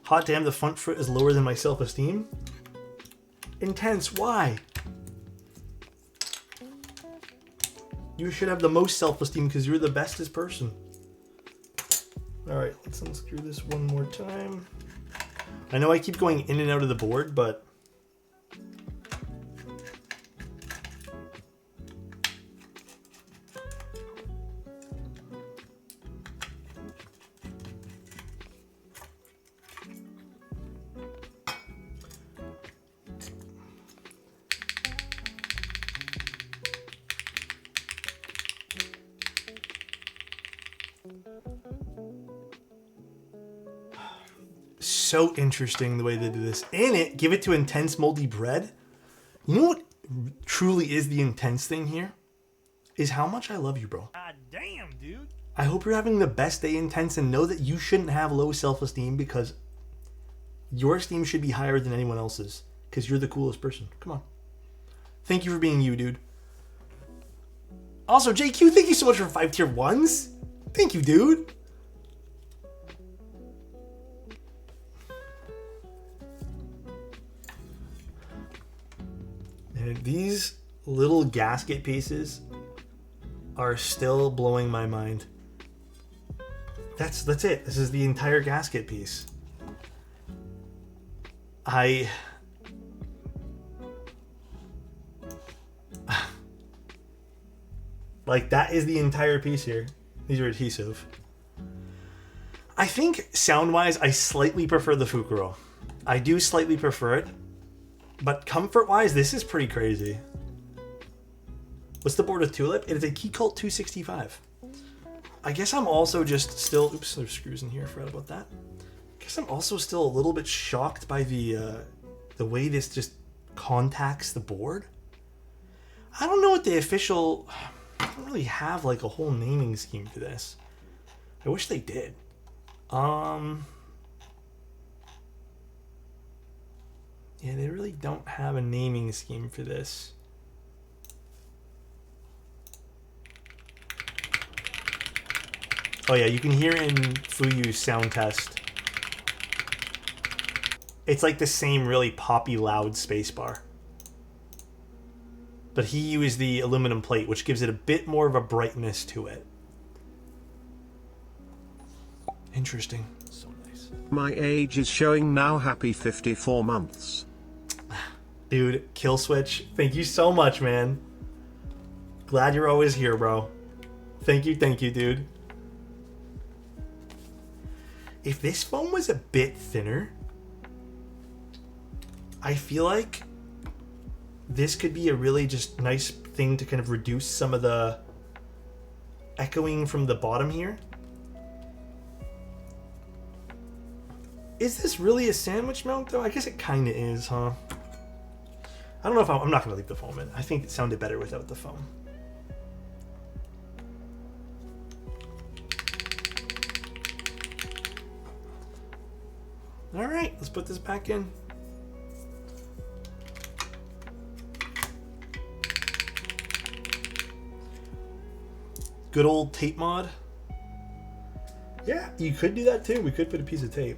Hot damn, the front foot is lower than my self-esteem. Intense, why? You should have the most self-esteem because you're the bestest person. Alright, let's unscrew this one more time. I know I keep going in and out of the board, but... so interesting the way they do this. And it, give it to intense moldy bread. You know what truly is the intense thing here? Is how much I love you, bro.
God damn, dude.
I hope you're having the best day, Intense, and know that you shouldn't have low self-esteem because your esteem should be higher than anyone else's because you're the coolest person. Come on. Thank you for being you, dude. Also, JQ, thank you so much for 5 tier 1s. Thank you, dude. And these little gasket pieces are still blowing my mind. That's it. This is the entire gasket piece. Like, that is the entire piece here. These are adhesive. I think sound-wise, I slightly prefer the Fukuro. I do slightly prefer it. But comfort-wise, this is pretty crazy. What's the board with Tulip? It is a Key Cult 265. I guess I'm also just still... Oops, there's screws in here. I forgot about that. I guess I'm also still a little bit shocked by the way this just contacts the board. I don't know what the official... I don't really have like a whole naming scheme for this. I wish they did. Yeah, they really don't have a naming scheme for this. Oh yeah, you can hear in Fuyu's sound test. It's like the same really poppy loud spacebar. But he used the aluminum plate, which gives it a bit more of a brightness to it. Interesting. So nice.
My age is showing now, happy 54 months.
Dude, Kill Switch, thank you so much, man. Glad you're always here, bro. Thank you, dude. If this foam was a bit thinner, I feel like this could be a really just nice thing to kind of reduce some of the echoing from the bottom here. Is this really a sandwich mount, though? I guess it kind of is, huh? I don't know if I'm not going to leave the foam in. I think it sounded better without the foam. All right, let's put this back in. Good old tape mod. Yeah, you could do that too. We could put a piece of tape.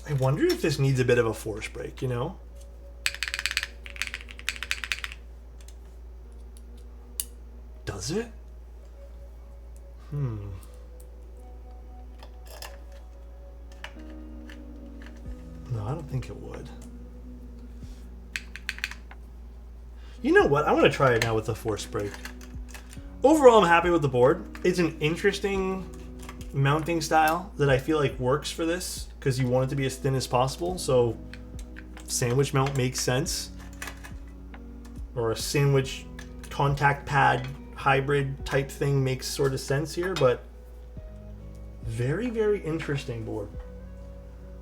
I wonder if this needs a bit of a force break, you know? Does it? No, I don't think it would. You know what? I want to try it now with the force break. Overall, I'm happy with the board. It's an interesting mounting style that I feel like works for this because you want it to be as thin as possible. So sandwich mount makes sense. Or a sandwich contact pad hybrid type thing makes sort of sense here, but very, very interesting board.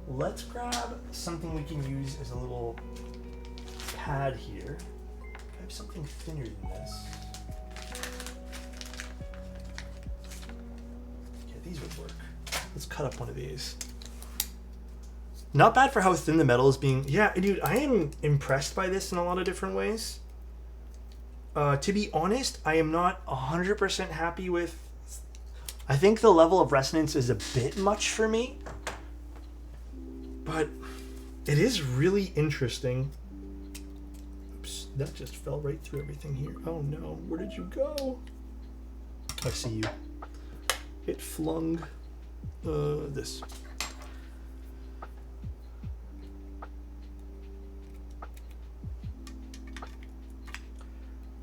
Let's grab something we can use as a little pad here. Grab something thinner than this. these would work. Let's cut up one of these. Not bad for how thin the metal is being. Yeah, dude, I am impressed by this in a lot of different ways. To be honest, I am not 100% happy with... I think the level of resonance is a bit much for me. But it is really interesting. Oops, that just fell right through everything here. Oh no, where did you go? I see you. It flung this.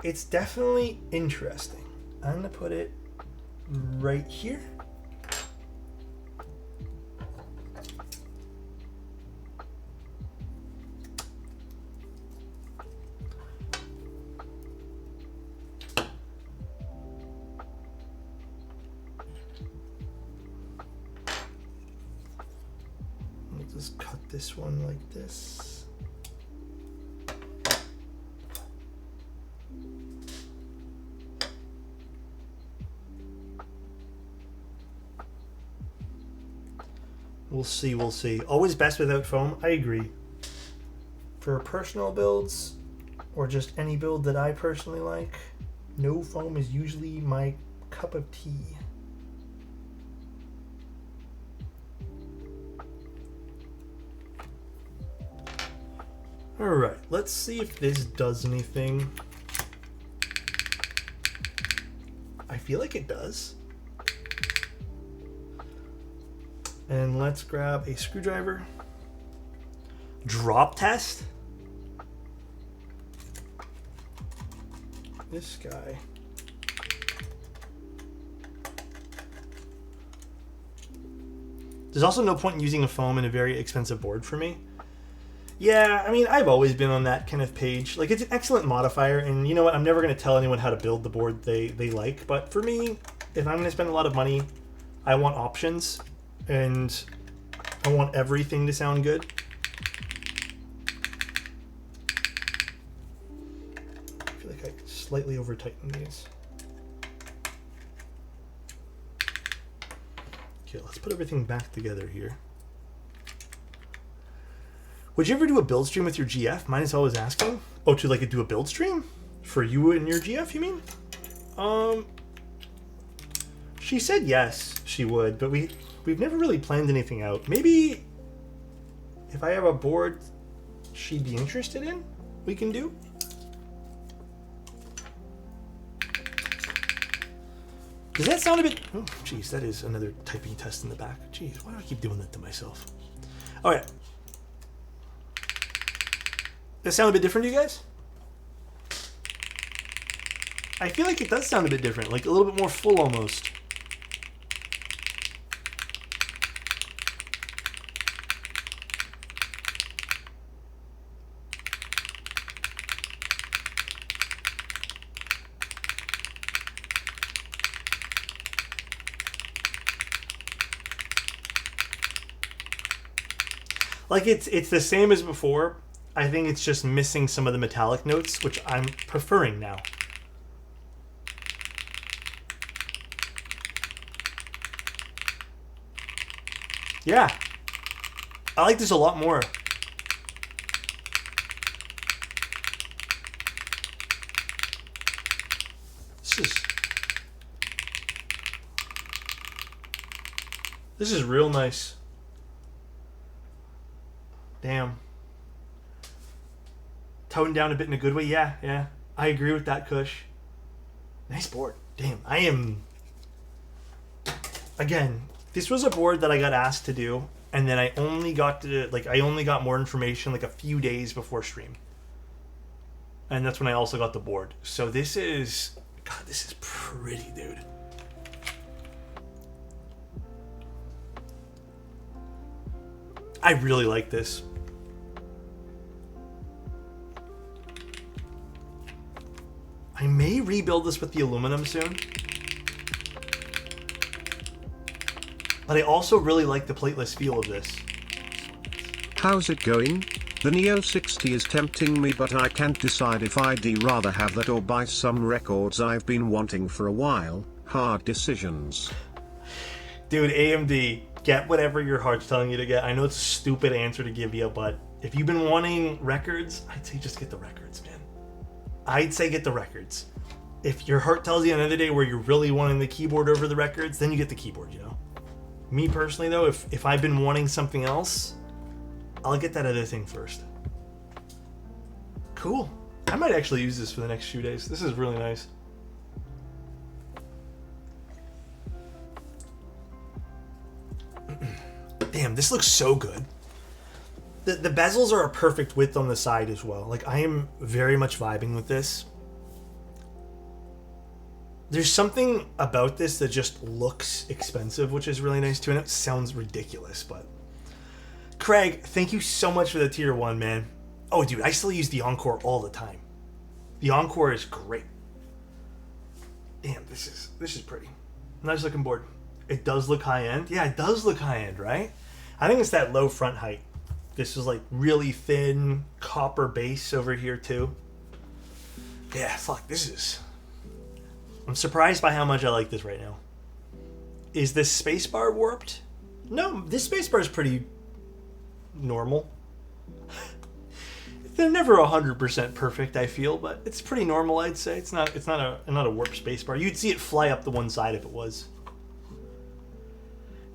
It's definitely interesting. I'm gonna put it right here. I'll just cut this one like this. We'll see, we'll see. Always best without foam, I agree. For personal builds, or just any build that I personally like, no foam is usually my cup of tea. Alright, let's see if this does anything. I feel like it does. And let's grab a screwdriver. Drop test. This guy. There's also no point in using a foam in a very expensive board for me. Yeah, I mean, I've always been on that kind of page. Like, it's an excellent modifier, and you know what? I'm never going to tell anyone how to build the board they like. But for me, if I'm going to spend a lot of money, I want options. And I want everything to sound good. I feel like I slightly over-tightened these. Okay, let's put everything back together here. Would you ever do a build stream with your GF? Mine is always asking. Oh, to like do a build stream? For you and your GF, you mean? She said yes, she would, but we've never really planned anything out. Maybe if I have a board she'd be interested in, we can do. Does that sound a bit... Oh, geez, that is another typing test in the back. Geez, why do I keep doing that to myself? All right. Does that sound a bit different to you guys? I feel like it does sound a bit different, like a little bit more full almost. Like it's the same as before. I think it's just missing some of the metallic notes, which I'm preferring now. Yeah. I like this a lot more. This is real nice. Damn. Toned down a bit in a good way. Yeah. I agree with that, Kush. Nice board. Damn. I am... Again, this was a board that I got asked to do, and then I only got more information like a few days before stream. And that's when I also got the board. So this is... God, this is pretty, dude. I really like this. I may rebuild this with the aluminum soon. But I also really like the plateless feel of this.
How's it going? The Neo 60 is tempting me, but I can't decide if I'd rather have that or buy some records I've been wanting for a while. Hard decisions.
Dude, AMD, get whatever your heart's telling you to get. I know it's a stupid answer to give you, but if you've been wanting records, I'd say just get the records, man. I'd say get the records. If your heart tells you another day where you're really wanting the keyboard over the records, then you get the keyboard, you know? Me personally, though, if I've been wanting something else, I'll get that other thing first. Cool. I might actually use this for the next few days. This is really nice. Damn, this looks so good. The bezels are a perfect width on the side as well. Like, I am very much vibing with this. There's something about this that just looks expensive, which is really nice too. And it sounds ridiculous, but... Craig, thank you so much for the tier 1, man. Oh, dude, I still use the Encore all the time. The Encore is great. Damn, this is pretty. Nice looking board. It does look high-end. Yeah, it does look high-end, right? I think it's that low front height. This is like really thin copper base over here too. Yeah, fuck, this is... I'm surprised by how much I like this right now. Is this spacebar warped? No, this spacebar is pretty normal. They're never 100% perfect, I feel, but it's pretty normal, I'd say. It's not a warped spacebar. You'd see it fly up the one side if it was.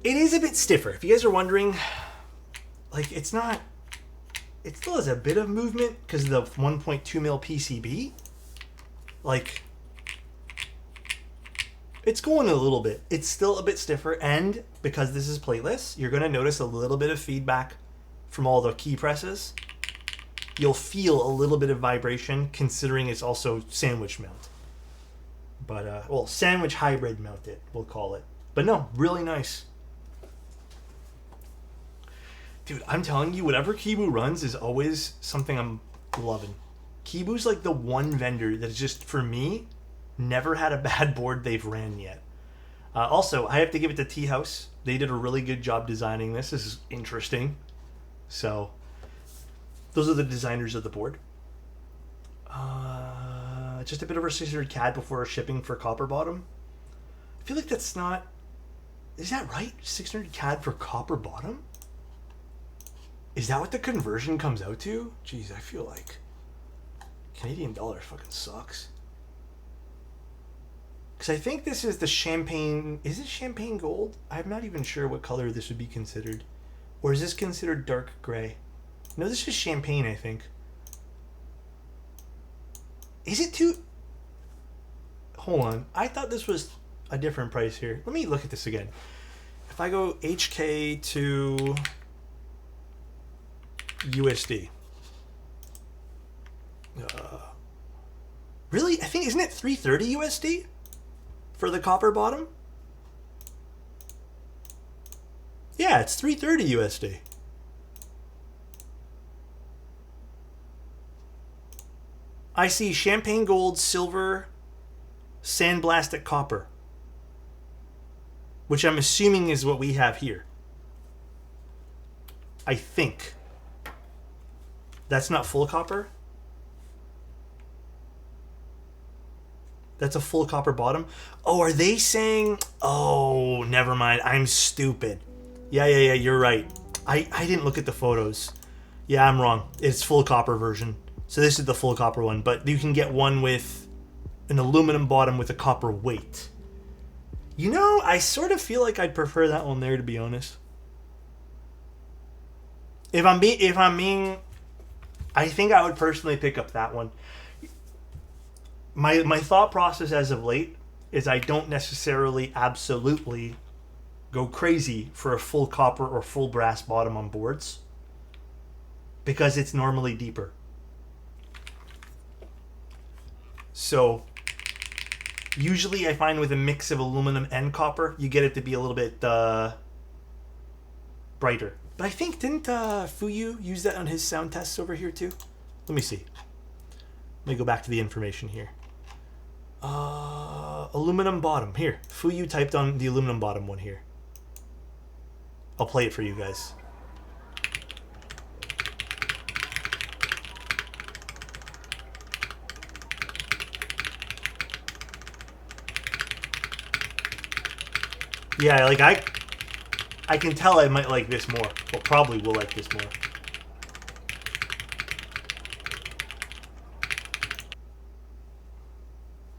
It is a bit stiffer. If you guys are wondering, like, it's not... It still has a bit of movement because of the 1.2 mil PCB. Like... It's going a little bit. It's still a bit stiffer, and because this is plateless, you're going to notice a little bit of feedback from all the key presses. You'll feel a little bit of vibration, considering it's also sandwich mount. But, well, sandwich hybrid mounted, we'll call it. But no, really nice. Dude, I'm telling you, whatever Kibu runs is always something I'm loving. Kibu's like the one vendor that is just, for me... never had a bad board they've ran yet. Also, I have to give it to Tea House. They did a really good job designing this. This is interesting. So, those are the designers of the board. Just a bit over 600 CAD before shipping for copper bottom. I feel like that's not... Is that right? 600 CAD for copper bottom? Is that what the conversion comes out to? Jeez, I feel like Canadian dollar fucking sucks. Because I think this is the champagne... Is it champagne gold? I'm not even sure what color this would be considered. Or is this considered dark gray? No, this is champagne, I think. Is it too... Hold on. I thought this was a different price here. Let me look at this again. If I go HK to USD. Really? I think... Isn't it 330 USD? For the copper bottom? Yeah, it's 330 USD. I see champagne gold, silver, sandblasted copper. Which I'm assuming is what we have here. I think. That's not full copper? That's a full copper bottom. Oh, are they saying... Oh, never mind. I'm stupid. Yeah, you're right. I didn't look at the photos. Yeah, I'm wrong. It's full copper version. So this is the full copper one. But you can get one with an aluminum bottom with a copper weight. You know, I sort of feel like I'd prefer that one there, to be honest. If I'm being... I think I would personally pick up that one. My thought process as of late is I don't necessarily absolutely go crazy for a full copper or full brass bottom on boards because it's normally deeper. So usually I find with a mix of aluminum and copper, you get it to be a little bit brighter. But I think, didn't Fuyu use that on his sound tests over here too? Let me see. Let me go back to the information here. Aluminum bottom. Here. Fuyu typed on the aluminum bottom one here. I'll play it for you guys. Yeah, like I can tell I might like this more. Well, probably will like this more.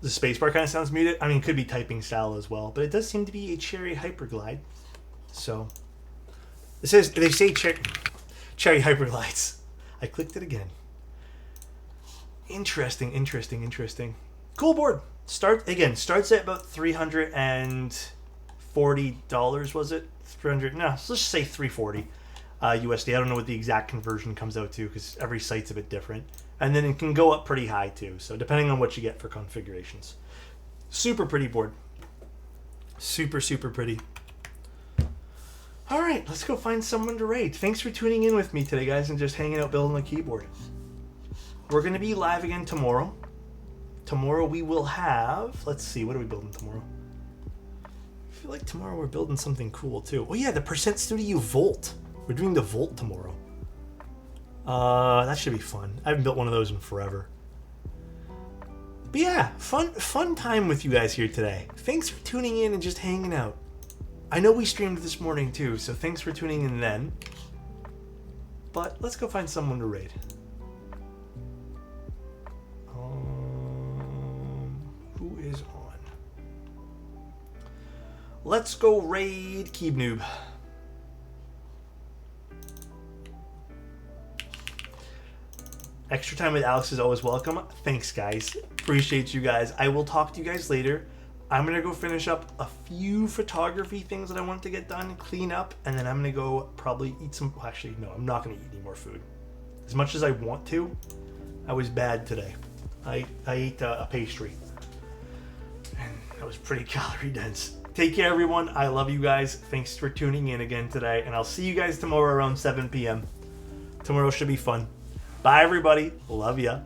The spacebar kind of sounds muted. I mean, it could be typing style as well, but it does seem to be a cherry hyperglide. So, it says, they say cherry hyperglides. I clicked it again. Interesting. Cool board. Starts at about $340, was it? 300, no, let's just say 340 USD. I don't know what the exact conversion comes out to because every site's a bit different. And then it can go up pretty high too, so depending on what you get for configurations. Super pretty board. Super pretty. All right, let's go find someone to raid. Thanks for tuning in with me today, guys, and just hanging out building the keyboard. We're going to be live again tomorrow. Tomorrow we will have, let's see, what are we building tomorrow? I feel like tomorrow we're building something cool too. Oh yeah, the Percent Studio Volt. We're doing the Volt tomorrow. That should be fun. I haven't built one of those in forever. But yeah, fun time with you guys here today. Thanks for tuning in and just hanging out. I know we streamed this morning too, so thanks for tuning in then. But let's go find someone to raid. Who is on? Let's go raid Keeb Noob. Extra time with Alex is always welcome. Thanks, guys. Appreciate you guys. I will talk to you guys later. I'm going to go finish up a few photography things that I want to get done, clean up, and then I'm going to go probably eat some... Actually, no, I'm not going to eat any more food. As much as I want to, I was bad today. I ate a pastry. And that was pretty calorie dense. Take care, everyone. I love you guys. Thanks for tuning in again today, and I'll see you guys tomorrow around 7 p.m. Tomorrow should be fun. Bye, everybody. Love ya.